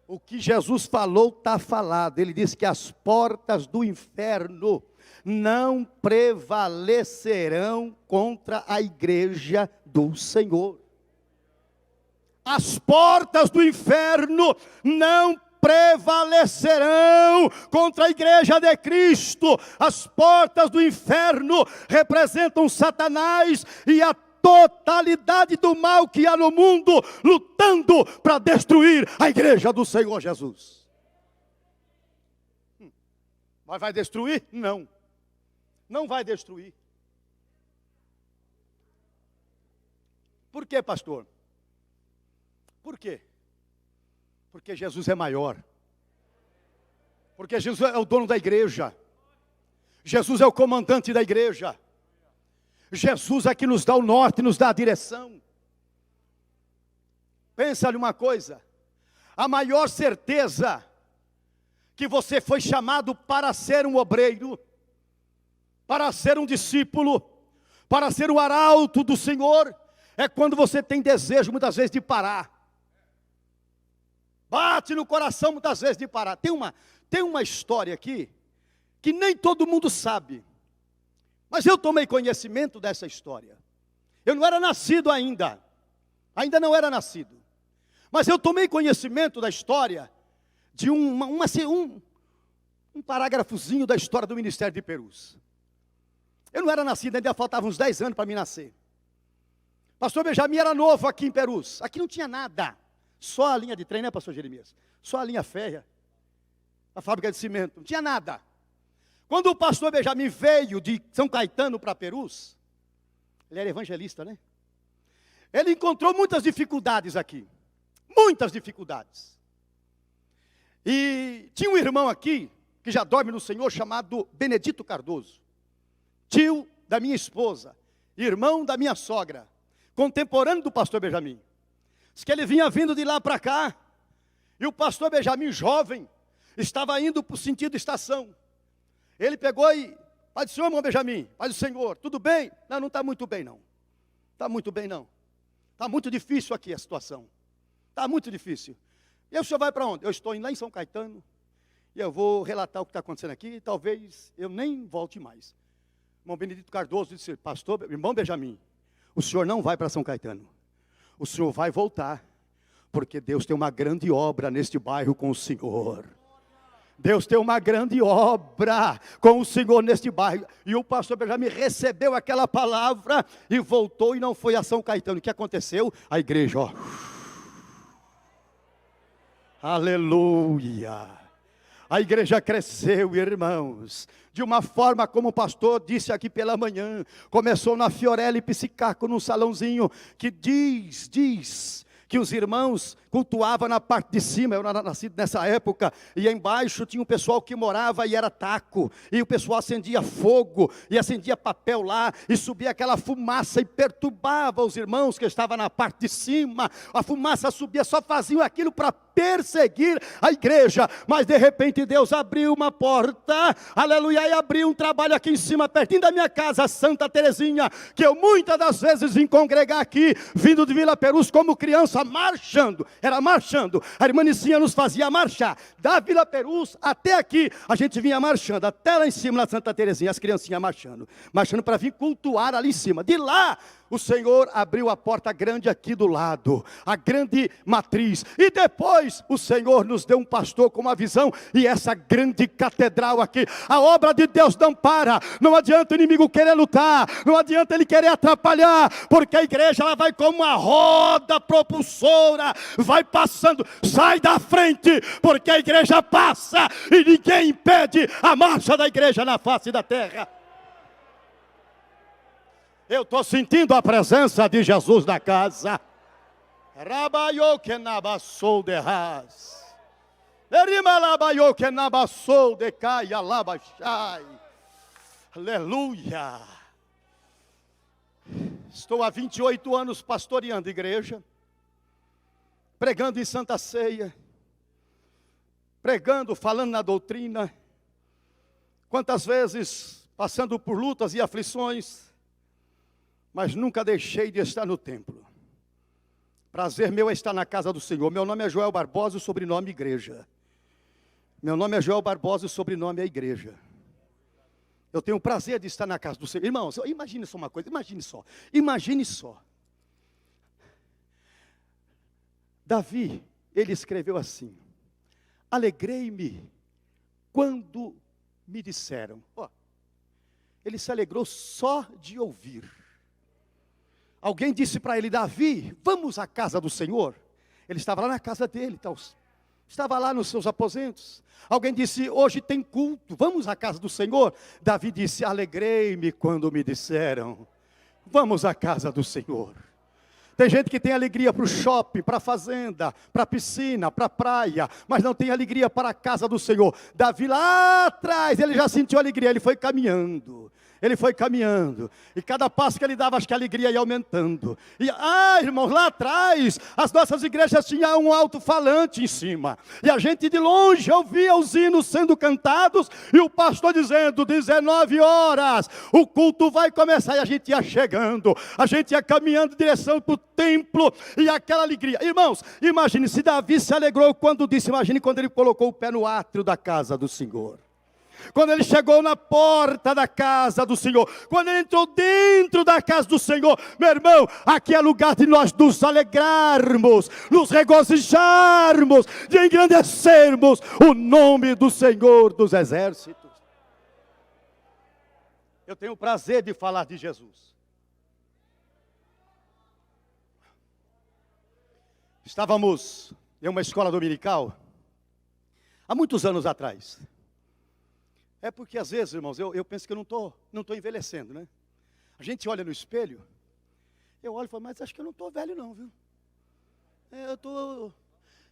O que Jesus falou, está falado. Ele disse que as portas do inferno não prevalecerão contra a igreja do Senhor. As portas do inferno não prevalecerão contra a igreja de Cristo. As portas do inferno representam Satanás e a totalidade do mal que há no mundo, lutando para destruir a igreja do Senhor Jesus. Mas vai destruir? Não. Não vai destruir. Por quê, pastor? Por quê? Porque Jesus é maior. Porque Jesus é o dono da igreja. Jesus é o comandante da igreja. Jesus é que nos dá o norte, nos dá a direção. Pensa numa coisa. A maior certeza que você foi chamado para ser um obreiro, para ser um discípulo, para ser o arauto do Senhor, é quando você tem desejo muitas vezes de parar. Bate no coração muitas vezes de parar. Tem uma história aqui, que nem todo mundo sabe. Mas eu tomei conhecimento dessa história. Eu não era nascido ainda. Ainda não era nascido. Mas eu tomei conhecimento da história de um parágrafozinho da história do Ministério de Perus. Eu não era nascido, ainda faltavam uns 10 anos para mim nascer. Pastor Benjamin era novo aqui em Perus. Aqui não tinha nada. Só a linha de trem, né, pastor Jeremias? Só a linha férrea. A fábrica de cimento. Não tinha nada. Quando o pastor Benjamin veio de São Caetano para Perus, ele era evangelista, né? Ele encontrou muitas dificuldades aqui. Muitas dificuldades. E tinha um irmão aqui, que já dorme no Senhor, chamado Benedito Cardoso. Tio da minha esposa, irmão da minha sogra, contemporâneo do pastor Benjamin. Diz que ele vinha vindo de lá para cá, e o pastor Benjamin, jovem, estava indo para o sentido estação. Ele pegou e, pai do Senhor, irmão Benjamin, pai do Senhor, tudo bem? Não está muito bem não. Está muito bem não. Está muito difícil aqui a situação. Está muito difícil. E o senhor vai para onde? Eu estou indo lá em São Caetano, e eu vou relatar o que está acontecendo aqui, e talvez eu nem volte mais. Irmão Benedito Cardoso disse, pastor, irmão Benjamin, o senhor não vai para São Caetano. O senhor vai voltar, porque Deus tem uma grande obra neste bairro com o senhor. Deus tem uma grande obra com o Senhor neste bairro. E o pastor Benjamin recebeu aquela palavra e voltou e não foi a São Caetano. O que aconteceu? A igreja, ó. Aleluia. A igreja cresceu, irmãos. De uma forma como o pastor disse aqui pela manhã. Começou na Fiorelli Psicaco, num salãozinho que diz que os irmãos cultuavam na parte de cima. Eu era nascido nessa época, e embaixo tinha um pessoal que morava e era taco, e o pessoal acendia fogo, e acendia papel lá, e subia aquela fumaça, e perturbava os irmãos que estavam na parte de cima. A fumaça subia, só faziam aquilo para perseguir a igreja, mas de repente Deus abriu uma porta, aleluia, e abriu um trabalho aqui em cima, pertinho da minha casa, Santa Terezinha, que eu muitas das vezes vim congregar aqui, vindo de Vila Perus como criança, marchando, era marchando, a irmã Nicinha nos fazia marchar, da Vila Perus até aqui, a gente vinha marchando, até lá em cima na Santa Terezinha, as criancinhas marchando para vir cultuar ali em cima. De lá, o Senhor abriu a porta grande aqui do lado, a grande matriz, e depois Depois o Senhor nos deu um pastor com uma visão, e essa grande catedral aqui. A obra de Deus não para. Não adianta o inimigo querer lutar, não adianta ele querer atrapalhar, porque a igreja ela vai como uma roda propulsora, vai passando. Sai da frente, porque a igreja passa e ninguém impede a marcha da igreja na face da terra. Eu estou sentindo a presença de Jesus na casa. Rabaiokenabassou de ras. Erimalabaiokenabassou de caia labachai. Aleluia. Estou há 28 anos pastoreando igreja, pregando em Santa Ceia, pregando, falando na doutrina. Quantas vezes passando por lutas e aflições, mas nunca deixei de estar no templo. Prazer meu é estar na casa do Senhor. Meu nome é Joel Barbosa, o sobrenome Igreja. Meu nome é Joel Barbosa, o sobrenome é Igreja. Eu tenho o prazer de estar na casa do Senhor. Irmãos, imagine só uma coisa, imagine só. Davi, ele escreveu assim: alegrei-me quando me disseram. Ele se alegrou só de ouvir. Alguém disse para ele: Davi, vamos à casa do Senhor. Ele estava lá na casa dele, estava lá nos seus aposentos. Alguém disse: hoje tem culto, vamos à casa do Senhor. Davi disse: alegrei-me quando me disseram, vamos à casa do Senhor. Tem gente que tem alegria para o shopping, para a fazenda, para a piscina, para a praia, mas não tem alegria para a casa do Senhor. Davi lá atrás, ele já sentiu alegria, ele foi caminhando. E cada passo que ele dava, acho que a alegria ia aumentando. E, irmãos, lá atrás, as nossas igrejas tinham um alto-falante em cima. E a gente de longe ouvia os hinos sendo cantados, e o pastor dizendo: 19 horas, o culto vai começar. E a gente ia chegando, a gente ia caminhando em direção para o templo, e aquela alegria. Irmãos, imagine se Davi se alegrou quando disse, imagine quando ele colocou o pé no átrio da casa do Senhor. Quando ele chegou na porta da casa do Senhor, quando ele entrou dentro da casa do Senhor, meu irmão, aqui é lugar de nós nos alegrarmos, nos regozijarmos, de engrandecermos o nome do Senhor dos exércitos. Eu tenho o prazer de falar de Jesus. Estávamos em uma escola dominical, há muitos anos atrás. É porque às vezes, irmãos, eu penso que eu não estou envelhecendo, né? A gente olha no espelho, eu olho e falo, mas acho que eu não estou velho não, viu?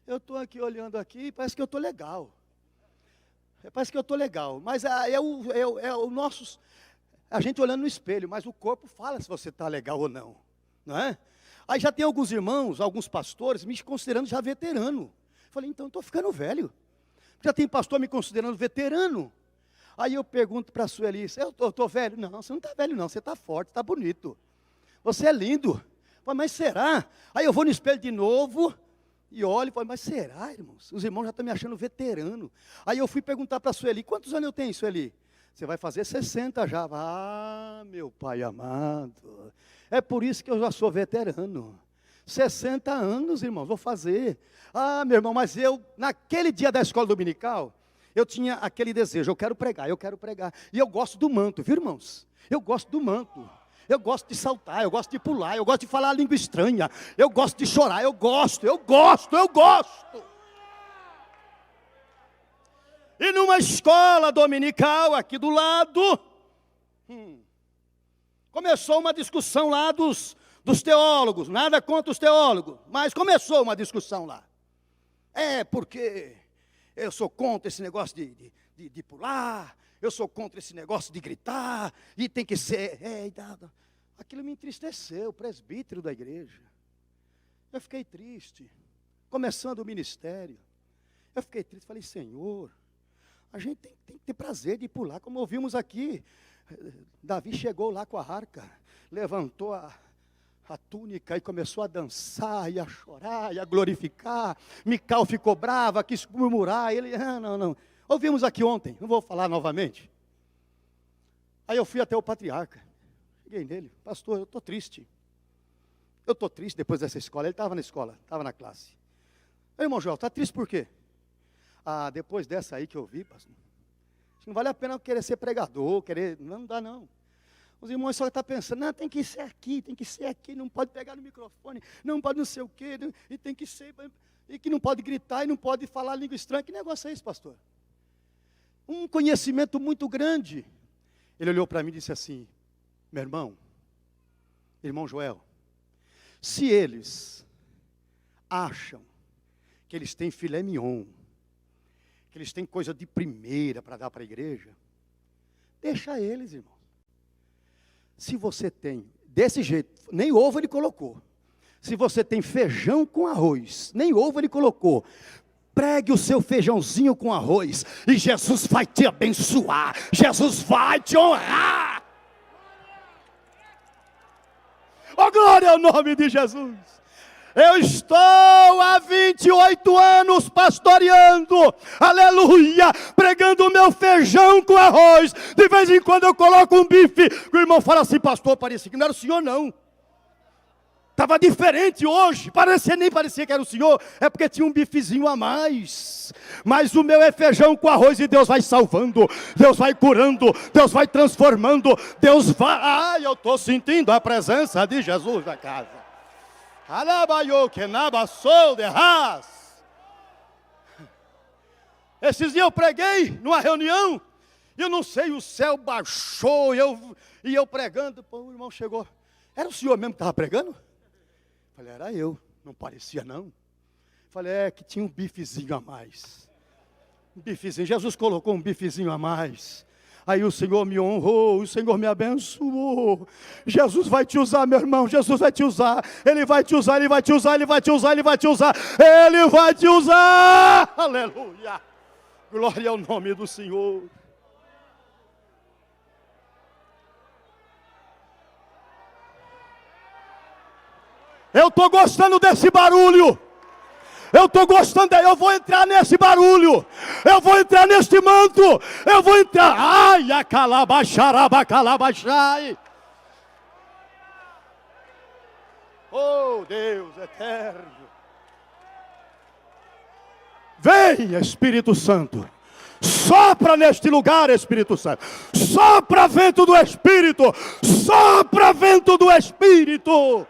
Eu estou aqui olhando aqui, parece que eu estou legal. Mas é o nosso, a gente olhando no espelho, mas o corpo fala se você está legal ou não, não é? Aí já tem alguns irmãos, alguns pastores me considerando já veterano. Falei, então eu estou ficando velho. Já tem pastor me considerando veterano. Aí eu pergunto para a Sueli, eu estou velho? Não, você não está velho não, você está forte, está bonito. Você é lindo. Mas será? Aí eu vou no espelho de novo e olho e falo, mas será, irmãos? Os irmãos já estão me achando veterano. Aí eu fui perguntar para a Sueli, quantos anos eu tenho, Sueli? Você vai fazer 60 já. Ah, meu pai amado, é por isso que eu já sou veterano. 60 anos, irmãos, vou fazer. Ah, meu irmão, mas eu, naquele dia da escola dominical, eu tinha aquele desejo, eu quero pregar. E eu gosto do manto, viu, irmãos? Eu gosto do manto. Eu gosto de saltar, eu gosto de pular, eu gosto de falar a língua estranha. Eu gosto de chorar, eu gosto. E numa escola dominical aqui do lado, começou uma discussão lá dos teólogos. Nada contra os teólogos, mas começou uma discussão lá. Porque eu sou contra esse negócio de pular, eu sou contra esse negócio de gritar, e tem que ser... Aquilo me entristeceu, o presbítero da igreja. Eu fiquei triste, começando o ministério. Eu fiquei triste, falei, Senhor, a gente tem que ter prazer de pular, como ouvimos aqui. Davi chegou lá com a arca, levantou a túnica e começou a dançar, e a chorar, e a glorificar. Mical ficou brava, quis murmurar, ele, não. Ouvimos aqui ontem, não vou falar novamente. Aí eu fui até o patriarca, cheguei nele, pastor, eu estou triste. Depois dessa escola, ele estava na escola, estava na classe. Ei, irmão Joel, está triste por quê? Ah, depois dessa aí que eu vi, pastor, acho que não vale a pena eu querer ser pregador, não dá não. Os irmãos só estão pensando, não, tem que ser aqui, não pode pegar no microfone, não pode não sei o quê, e tem que ser, e que não pode gritar, e não pode falar língua estranha. Que negócio é esse, pastor? Um conhecimento muito grande. Ele olhou para mim e disse assim, meu irmão Joel, se eles acham que eles têm filé mignon, que eles têm coisa de primeira para dar para a igreja, deixa eles, irmão. Se você tem, desse jeito, nem ovo ele colocou. Se você tem feijão com arroz, nem ovo ele colocou. Pregue o seu feijãozinho com arroz e Jesus vai te abençoar. Jesus vai te honrar. Oh, glória ao nome de Jesus. Eu estou há 28 anos pastoreando, aleluia, pregando o meu feijão com arroz. De vez em quando eu coloco um bife. O irmão fala assim, pastor, parecia que não era o senhor não. Estava diferente hoje, nem parecia que era o senhor, é porque tinha um bifezinho a mais. Mas o meu é feijão com arroz e Deus vai salvando, Deus vai curando, Deus vai transformando, Deus vai... Ai, eu estou sentindo a presença de Jesus na casa. Esses dias eu preguei numa reunião, e eu não sei, o céu baixou, e eu pregando, pô, o irmão chegou. Era o senhor mesmo que estava pregando? Falei, era eu, não parecia não. Falei, que tinha um bifezinho a mais. Um bifezinho, Jesus colocou um bifezinho a mais. Aí o Senhor me honrou, o Senhor me abençoou. Jesus vai te usar, meu irmão, Jesus vai te usar. Ele vai te usar, Ele vai te usar, Ele vai te usar, Ele vai te usar. Ele vai te usar. Aleluia. Glória ao nome do Senhor. Eu estou gostando desse barulho. Eu estou gostando, eu vou entrar nesse barulho, eu vou entrar neste manto, eu vou entrar, ai, a calabacharabacalabachai. Oh, Deus eterno. Vem, Espírito Santo, sopra neste lugar, Espírito Santo, sopra vento do Espírito, sopra vento do Espírito.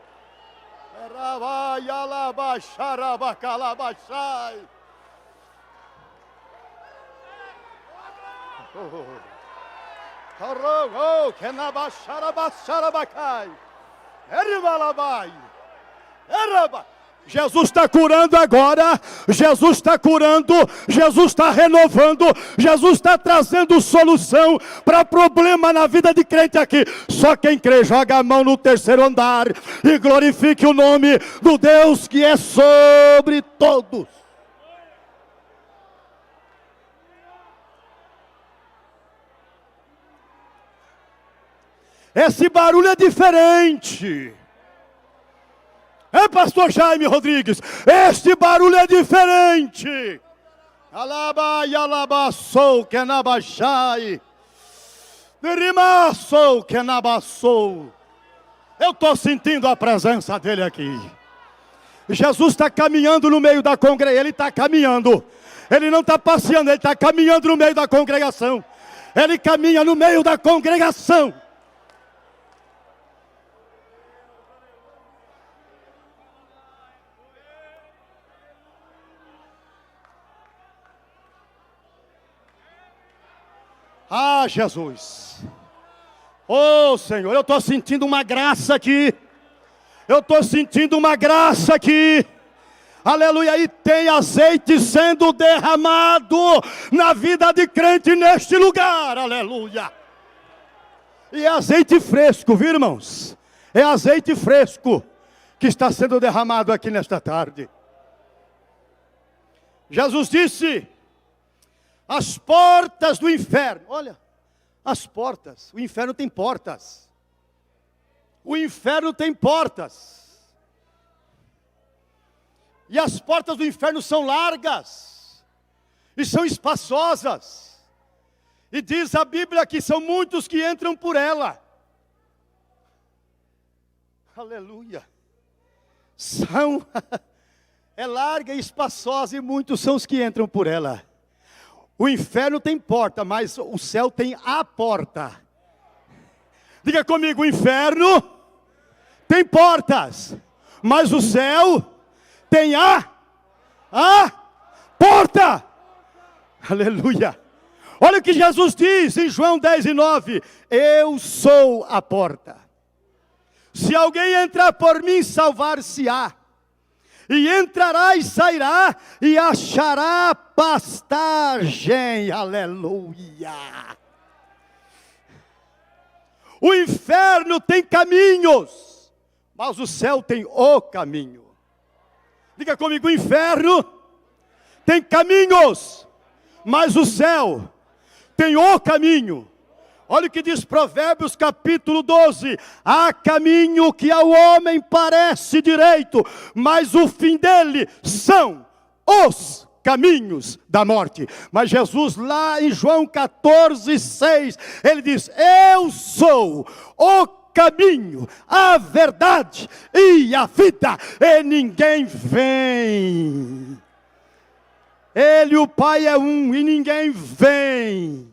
Jesus está curando agora, Jesus está curando, Jesus está renovando, Jesus está trazendo solução para problema na vida de crente aqui. Só quem crê joga a mão no terceiro andar e glorifique o nome do Deus que é sobre todos. Esse barulho é diferente. Pastor Jaime Rodrigues, este barulho é diferente. Alabai, alabassou, que nabachai. Derimassou, que nabassou. Eu estou sentindo a presença dele aqui. Jesus está caminhando no meio da congregação. Ele está caminhando. Ele não está passeando, ele está caminhando no meio da congregação. Ele caminha no meio da congregação. Ah, Jesus. Oh, Senhor, eu estou sentindo uma graça aqui. Eu estou sentindo uma graça aqui. Aleluia, e tem azeite sendo derramado na vida de crente neste lugar. Aleluia. E é azeite fresco, viu, irmãos? É azeite fresco que está sendo derramado aqui nesta tarde. Jesus disse: as portas do inferno, olha, as portas, o inferno tem portas. O inferno tem portas. E as portas do inferno são largas e são espaçosas. E diz a Bíblia que são muitos que entram por ela. Aleluia. é larga e espaçosa e muitos são os que entram por ela. O inferno tem porta, mas o céu tem a porta. Diga comigo, o inferno tem portas, mas o céu tem a porta. Aleluia. Olha o que Jesus diz em João 10:9. Eu sou a porta. Se alguém entrar por mim, salvar-se-á. E entrará e sairá e achará pastagem. Aleluia. O inferno tem caminhos, mas o céu tem o caminho. Diga comigo, o inferno tem caminhos, mas o céu tem o caminho. Olha o que diz Provérbios capítulo 12. Há caminho que ao homem parece direito, mas o fim dele são os caminhos da morte. Mas Jesus lá em João 14:6, ele diz, eu sou o caminho, a verdade e a vida, e ninguém vem. Ele, o Pai, é um, e ninguém vem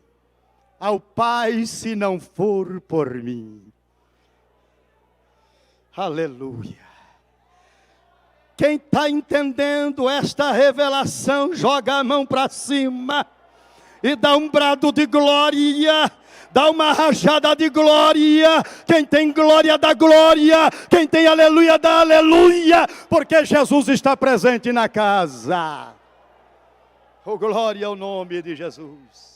ao Pai se não for por mim. Aleluia. Quem está entendendo esta revelação, joga a mão para cima e dá um brado de glória, dá uma rajada de glória. Quem tem glória dá glória, quem tem aleluia dá aleluia, porque Jesus está presente na casa. Oh, glória ao nome de Jesus.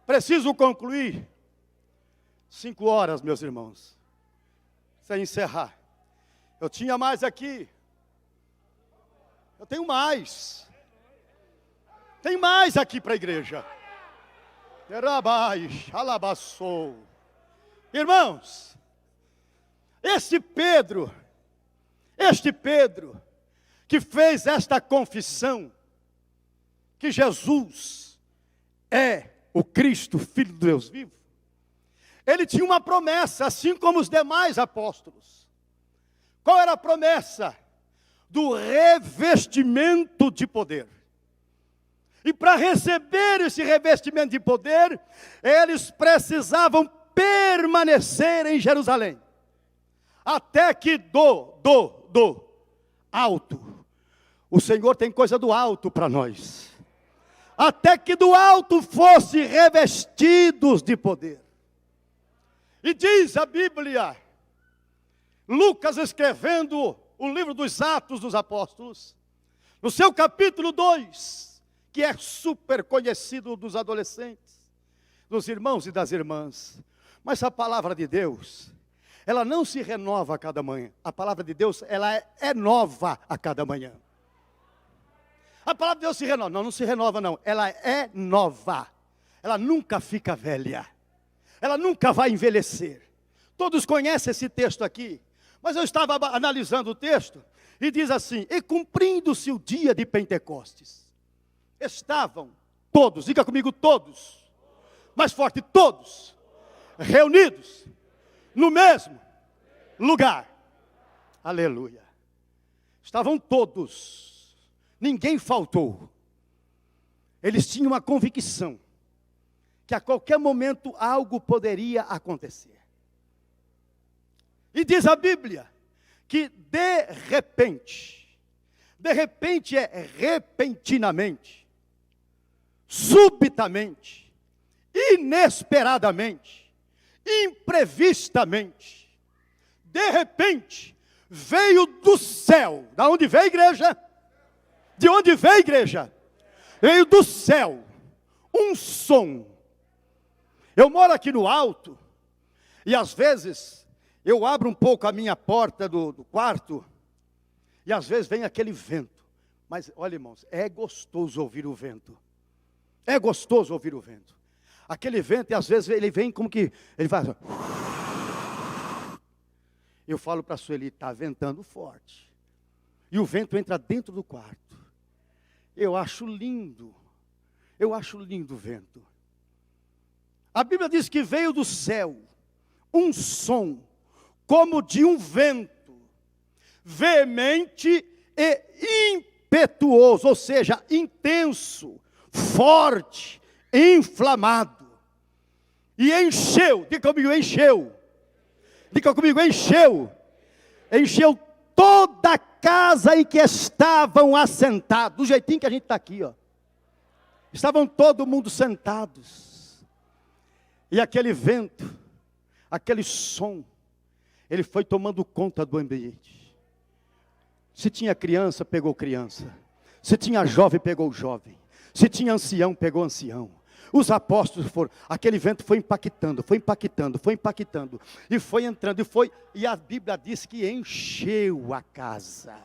Preciso concluir. 5 horas, meus irmãos, sem encerrar. Eu tinha mais aqui. Eu tenho mais. Tem mais aqui para a igreja. Irmãos, este Pedro, que fez esta confissão, que Jesus é o Cristo, Filho de Deus vivo, ele tinha uma promessa, assim como os demais apóstolos. Qual era a promessa? Do revestimento de poder. E para receber esse revestimento de poder, eles precisavam permanecer em Jerusalém. Até que do alto. O Senhor tem coisa do alto para nós. Até que do alto fosse revestidos de poder. E diz a Bíblia, Lucas escrevendo o livro dos Atos dos Apóstolos, no seu capítulo 2, que é super conhecido dos adolescentes, dos irmãos e das irmãs. Mas a palavra de Deus, ela não se renova a cada manhã. A palavra de Deus, ela é nova a cada manhã. A palavra de Deus se renova. Não se renova não. Ela é nova. Ela nunca fica velha. Ela nunca vai envelhecer. Todos conhecem esse texto aqui. Mas eu estava analisando o texto. E diz assim, e cumprindo-se o dia de Pentecostes. Estavam todos, diga comigo todos. Mais forte, todos. Reunidos. No mesmo lugar. Aleluia. Estavam todos. Ninguém faltou. Eles tinham uma convicção que a qualquer momento algo poderia acontecer. E diz a Bíblia que de repente é repentinamente, subitamente, inesperadamente, imprevistamente, de repente, veio do céu. Da onde veio a igreja? De onde veio a igreja? Veio do céu um som. Eu moro aqui no alto e às vezes eu abro um pouco a minha porta do quarto e às vezes vem aquele vento. Mas olha, irmãos, é gostoso ouvir o vento. É gostoso ouvir o vento. Aquele vento, e às vezes ele vem como que ele faz. Eu falo para a Sueli, está ventando forte. E o vento entra dentro do quarto. Eu acho lindo o vento. A Bíblia diz que veio do céu um som como de um vento, veemente e impetuoso, ou seja, intenso, forte, inflamado. E encheu, diga comigo, encheu. Diga comigo, encheu. Encheu toda a casa em que estavam assentados, do jeitinho que a gente está aqui, ó. Estavam todo mundo sentados. E aquele vento, aquele som, ele foi tomando conta do ambiente. Se tinha criança, pegou criança. Se tinha jovem, pegou jovem. Se tinha ancião, pegou ancião. Os apóstolos foram, aquele vento foi impactando, foi impactando, foi impactando. E foi entrando, e a Bíblia diz que encheu a casa.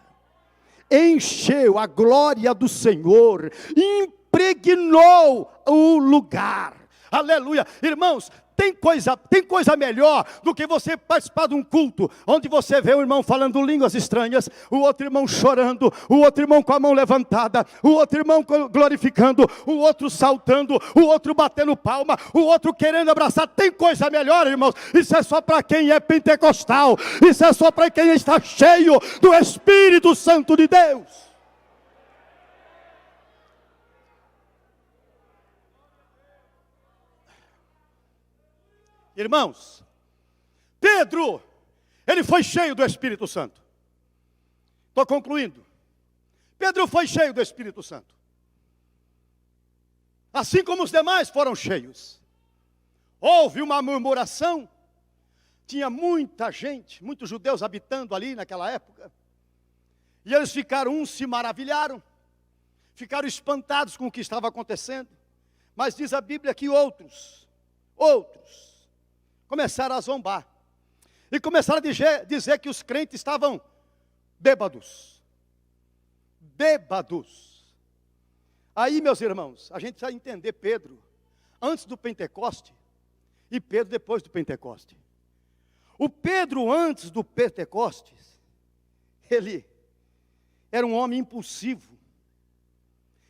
Encheu, a glória do Senhor impregnou o lugar. Aleluia. Irmãos, tem coisa melhor do que você participar de um culto, onde você vê um irmão falando línguas estranhas, o outro irmão chorando, o outro irmão com a mão levantada, o outro irmão glorificando, o outro saltando, o outro batendo palma, o outro querendo abraçar. Tem coisa melhor, irmãos. Isso é só para quem é pentecostal, isso é só para quem está cheio do Espírito Santo de Deus. Irmãos, Pedro, ele foi cheio do Espírito Santo. Estou concluindo. Pedro foi cheio do Espírito Santo. Assim como os demais foram cheios. Houve uma murmuração. Tinha muita gente, muitos judeus habitando ali naquela época. E eles uns se maravilharam. Ficaram espantados com o que estava acontecendo. Mas diz a Bíblia que outros, começaram a zombar. E começaram a dizer que os crentes estavam bêbados. Bêbados. Aí, meus irmãos, a gente precisa entender Pedro antes do Pentecoste e Pedro depois do Pentecoste. O Pedro antes do Pentecostes, ele era um homem impulsivo.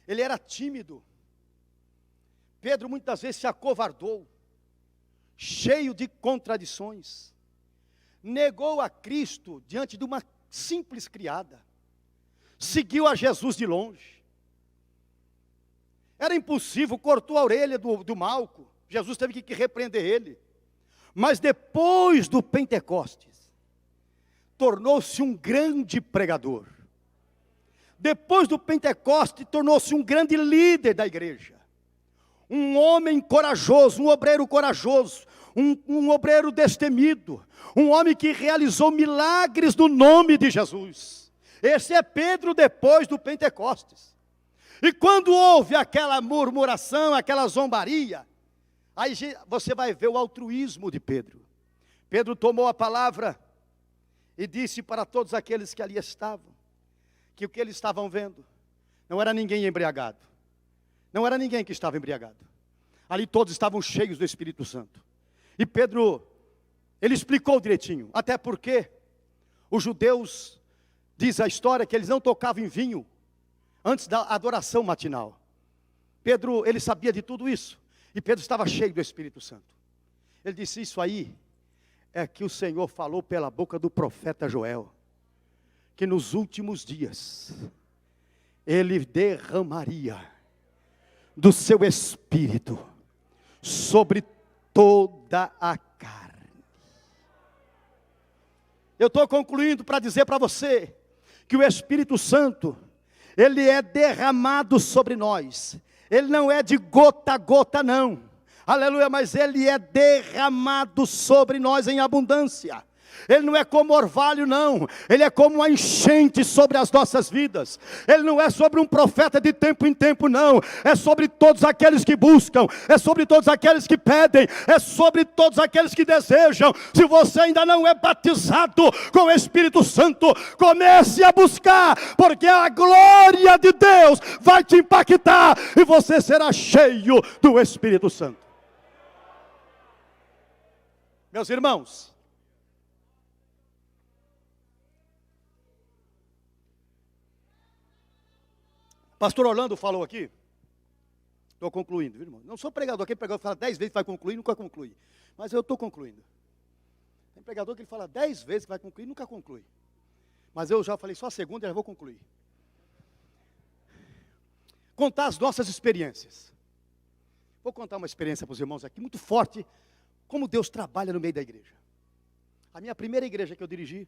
Ele era tímido. Pedro muitas vezes se acovardou, cheio de contradições, negou a Cristo diante de uma simples criada, seguiu a Jesus de longe, era impulsivo, cortou a orelha do Malco, Jesus teve que repreender ele, mas depois do Pentecostes, tornou-se um grande pregador, depois do Pentecostes, tornou-se um grande líder da igreja, um homem corajoso, um obreiro corajoso, um obreiro destemido, um homem que realizou milagres no nome de Jesus. Esse é Pedro depois do Pentecostes. E quando houve aquela murmuração, aquela zombaria, aí você vai ver o altruísmo de Pedro. Pedro tomou a palavra e disse para todos aqueles que ali estavam, que o que eles estavam vendo não era ninguém embriagado. Não era ninguém que estava embriagado. Ali todos estavam cheios do Espírito Santo. E Pedro, ele explicou direitinho. Até porque os judeus, diz a história, que eles não tocavam em vinho antes da adoração matinal. Pedro, ele sabia de tudo isso. E Pedro estava cheio do Espírito Santo. Ele disse, isso aí é que o Senhor falou pela boca do profeta Joel. Que nos últimos dias, Ele derramaria do seu Espírito sobre toda a carne. Eu estou concluindo para dizer para você que o Espírito Santo, ele é derramado sobre nós. Ele não é de gota a gota não. Aleluia, mas ele é derramado sobre nós em abundância. Ele não é como orvalho não, ele é como uma enchente sobre as nossas vidas. Ele não é sobre um profeta de tempo em tempo não, é sobre todos aqueles que buscam, é sobre todos aqueles que pedem, é sobre todos aqueles que desejam. Se você ainda não é batizado com o Espírito Santo, comece a buscar, porque a glória de Deus vai te impactar e você será cheio do Espírito Santo. Meus irmãos, pastor Orlando falou aqui, estou concluindo, viu, irmão? Não sou pregador, quem pregador fala 10 vezes que vai concluir, nunca conclui. Mas eu estou concluindo. Tem pregador que ele fala 10 vezes que vai concluir, nunca conclui. Mas eu já falei só a segunda e já vou concluir. Contar as nossas experiências. Vou contar uma experiência para os irmãos aqui, muito forte, como Deus trabalha no meio da igreja. A minha primeira igreja que eu dirigi,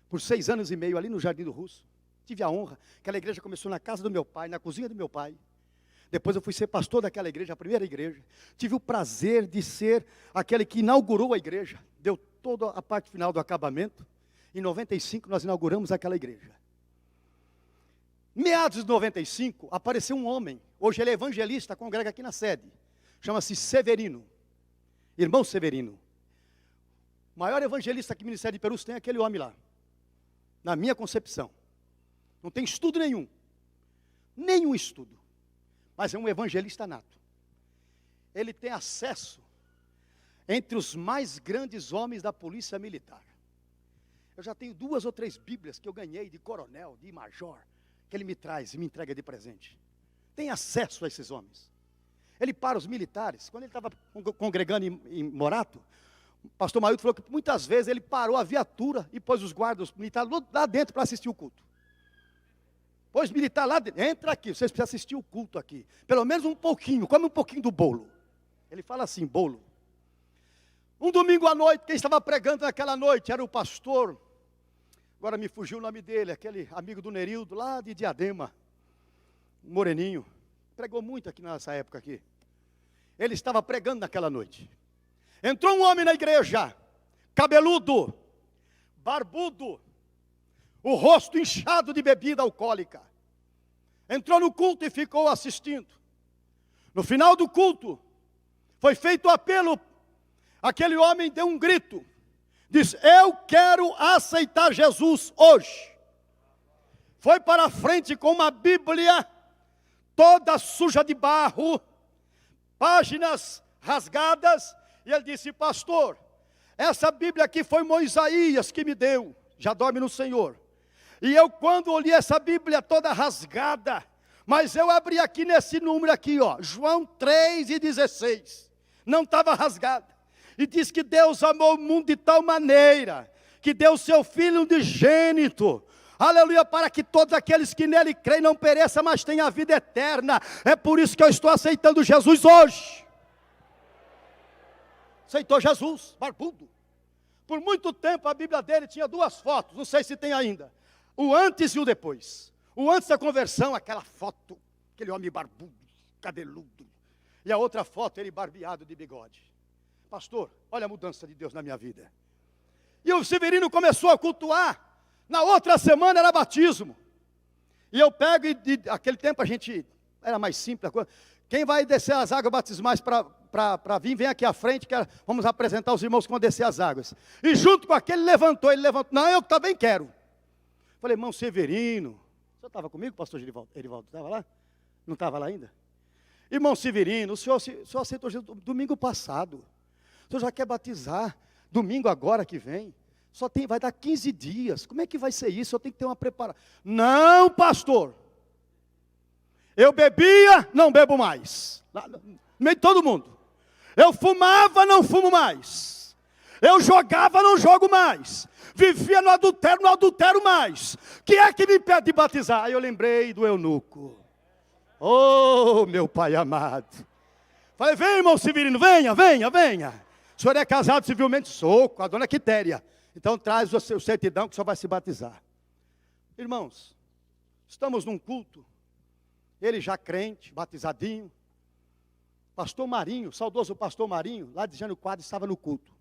por 6 anos e meio, ali no Jardim do Russo, tive a honra, aquela igreja começou na casa do meu pai, na cozinha do meu pai. Depois eu fui ser pastor daquela igreja, a primeira igreja. Tive o prazer de ser aquele que inaugurou a igreja. Deu toda a parte final do acabamento. Em 95 nós inauguramos aquela igreja. Meados de 95, apareceu um homem. Hoje ele é evangelista, congrega aqui na sede. Chama-se Severino. Irmão Severino. O maior evangelista que o Ministério de Perus tem é aquele homem lá. Na minha concepção. Não tem estudo nenhum. Nenhum estudo. Mas é um evangelista nato. Ele tem acesso entre os mais grandes homens da polícia militar. Eu já tenho 2 ou 3 bíblias que eu ganhei de coronel, de major, que ele me traz e me entrega de presente. Tem acesso a esses homens. Ele para os militares. Quando ele estava congregando em Morato, o pastor Mailton falou que muitas vezes ele parou a viatura e pôs os guardas militares lá dentro para assistir o culto. Pôs militar lá dentro, entra aqui, vocês precisam assistir o culto aqui. Pelo menos um pouquinho, come um pouquinho do bolo. Ele fala assim, bolo. Um domingo à noite, quem estava pregando naquela noite era o pastor, agora me fugiu o nome dele, aquele amigo do Nerildo, lá de Diadema, um moreninho. Pregou muito aqui nessa época aqui. Ele estava pregando naquela noite. Entrou um homem na igreja, cabeludo, barbudo, o rosto inchado de bebida alcoólica. Entrou no culto e ficou assistindo. No final do culto, foi feito o apelo. Aquele homem deu um grito. Disse, eu quero aceitar Jesus hoje. Foi para a frente com uma Bíblia toda suja de barro, páginas rasgadas. E ele disse, pastor, essa Bíblia aqui foi Moisés que me deu. Já dorme no Senhor. E eu quando olhei essa Bíblia toda rasgada, mas eu abri aqui nesse número aqui, ó, João 3:16, não estava rasgada. E diz que Deus amou o mundo de tal maneira, que deu o seu Filho unigênito, aleluia, para que todos aqueles que nele creem não pereçam, mas tenham a vida eterna. É por isso que eu estou aceitando Jesus hoje. Aceitou Jesus, barbudo. Por muito tempo a Bíblia dele tinha 2 fotos, não sei se tem ainda. O antes e o depois. O antes da conversão, aquela foto, aquele homem barbudo, cabeludo. E a outra foto, ele barbeado de bigode. Pastor, olha a mudança de Deus na minha vida. E o Severino começou a cultuar. Na outra semana era batismo. E eu pego, e aquele tempo a gente, era mais simples a coisa. Quem vai descer as águas batismais para vir, vem aqui à frente, que vamos apresentar os irmãos que vão descer as águas. E junto com aquele ele levantou, não, eu também quero. Falei, irmão Severino, o senhor estava comigo, pastor Erivaldo, estava lá? Não estava lá ainda? Irmão Severino, o senhor aceitou Jesus domingo passado, o senhor já quer batizar, domingo agora que vem, vai dar 15 dias, como é que vai ser isso? Eu tenho que ter uma preparação. Não, pastor, eu bebia, não bebo mais, no meio de todo mundo. Eu fumava, não fumo mais. Eu jogava, não jogo mais. Vivia no adultério, não adultero mais. Quem é que me impede de batizar? Aí eu lembrei do eunuco. Oh, meu pai amado. Falei, vem, irmão Severino, venha. O senhor é casado civilmente? Sou, com a dona Quitéria. Então traz o seu certidão que o senhor vai se batizar. Irmãos, estamos num culto. Ele já crente, batizadinho. Pastor Marinho, saudoso pastor Marinho, lá de Jânio Quadro, estava no culto.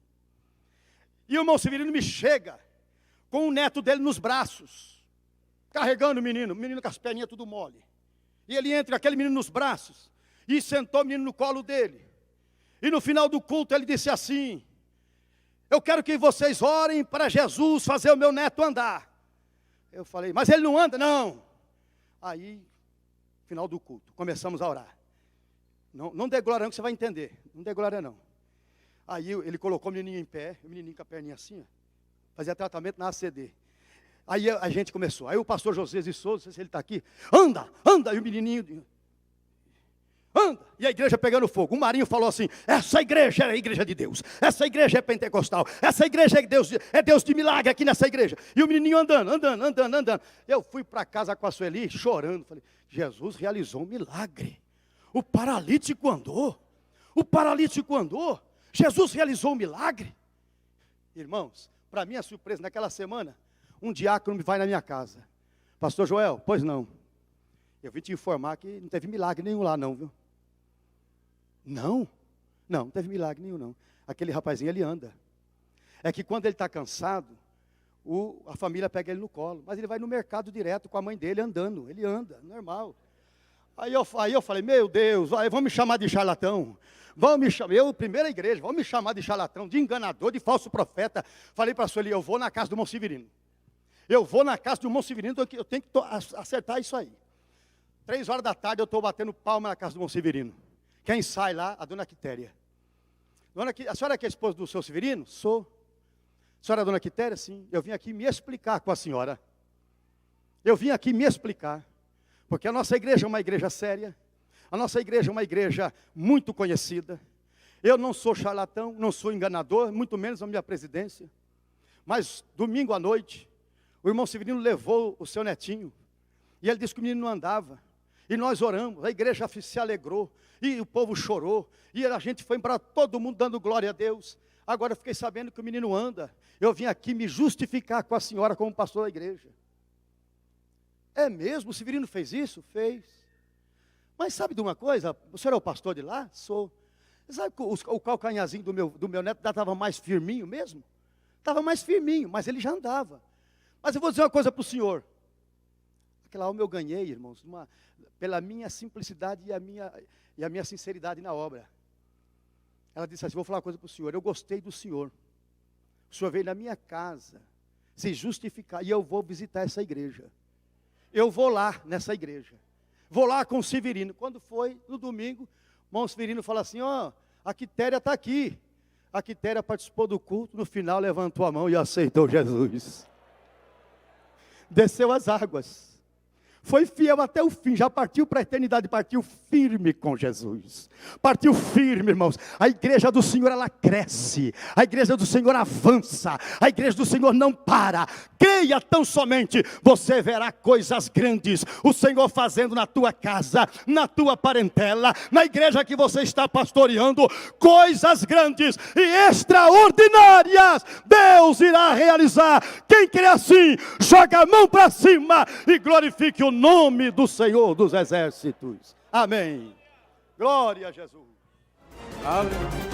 E o irmão Severino me chega com o neto dele nos braços, carregando o menino com as perninhas tudo mole. E ele entra aquele menino nos braços e sentou o menino no colo dele. E no final do culto ele disse assim, eu quero que vocês orem para Jesus fazer o meu neto andar. Eu falei, mas ele não anda? Não. Aí, final do culto, começamos a orar. Não dê glória não, que você vai entender. Não dê glória não. Aí ele colocou o menininho em pé, o menininho com a perninha assim, ó, fazia tratamento na ACD. Aí a gente começou. Aí o pastor José de Souza, não sei se ele está aqui, anda, e o menininho. anda. E a igreja pegando fogo. O Marinho falou assim, essa igreja é a igreja de Deus. Essa igreja é pentecostal. Essa igreja é Deus de milagre aqui nessa igreja. E o menininho andando. Eu fui para casa com a Sueli chorando. Falei, Jesus realizou um milagre. O paralítico andou. Jesus realizou um milagre. Irmãos, para minha surpresa, naquela semana, um diácono vai na minha casa. Pastor Joel, pois não. Eu vim te informar que não teve milagre nenhum lá não, viu? Não teve milagre nenhum não. Aquele rapazinho, ele anda. É que quando ele está cansado, a família pega ele no colo. Mas ele vai no mercado direto com a mãe dele andando. Ele anda, normal. Aí eu falei, meu Deus, vão me chamar de charlatão. Primeira igreja, vão me chamar de charlatão, de enganador, de falso profeta. Falei para a Sueli, eu vou na casa do irmão Severino. Eu tenho que acertar isso aí. 3 horas da tarde eu estou batendo palma na casa do irmão Severino. Quem sai lá? A dona Quitéria. A senhora que é esposa do seu Severino? Sou. A senhora é a dona Quitéria? Sim. Eu vim aqui me explicar com a senhora. Porque a nossa igreja é uma igreja séria. A nossa igreja é uma igreja muito conhecida. Eu não sou charlatão, não sou enganador, muito menos a minha presidência. Mas domingo à noite, o irmão Severino levou o seu netinho. E ele disse que o menino não andava. E nós oramos, a igreja se alegrou, e o povo chorou, e a gente foi para todo mundo dando glória a Deus. Agora eu fiquei sabendo que o menino anda. Eu vim aqui me justificar com a senhora como pastor da igreja. É mesmo? O Severino fez isso? Fez. Mas sabe de uma coisa? O senhor é o pastor de lá? Sou. Sabe que o calcanhazinho do meu neto estava mais firminho mesmo? Estava mais firminho, mas ele já andava. Mas eu vou dizer uma coisa para o senhor. Aquela alma eu ganhei, irmãos, pela minha simplicidade e a minha sinceridade na obra. Ela disse assim, vou falar uma coisa para o senhor, eu gostei do senhor. O senhor veio na minha casa se justificar, e eu vou visitar essa igreja. Eu vou lá nessa igreja. Vou lá com o Severino. Quando foi, no domingo, o irmão Severino fala assim, a Quitéria está aqui. A Quitéria participou do culto, no final levantou a mão e aceitou Jesus. Desceu as águas. Foi fiel até o fim, já partiu para a eternidade, partiu firme com Jesus. Partiu firme, irmãos. A igreja do Senhor, ela cresce. A igreja do Senhor avança. A igreja do Senhor não para. Creia tão somente, você verá coisas grandes. O Senhor fazendo na tua casa, na tua parentela, na igreja que você está pastoreando. Coisas grandes e extraordinárias Deus irá realizar. Quem crê assim, joga a mão para cima e glorifique o nome do Senhor dos exércitos. Amém. Glória a Jesus. Aleluia.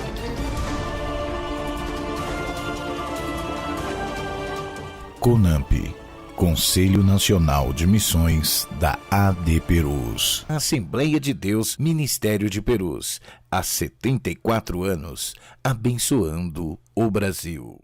CONAMP, Conselho Nacional de Missões da AD Perus. Assembleia de Deus, Ministério de Perus. Há 74 anos, abençoando o Brasil.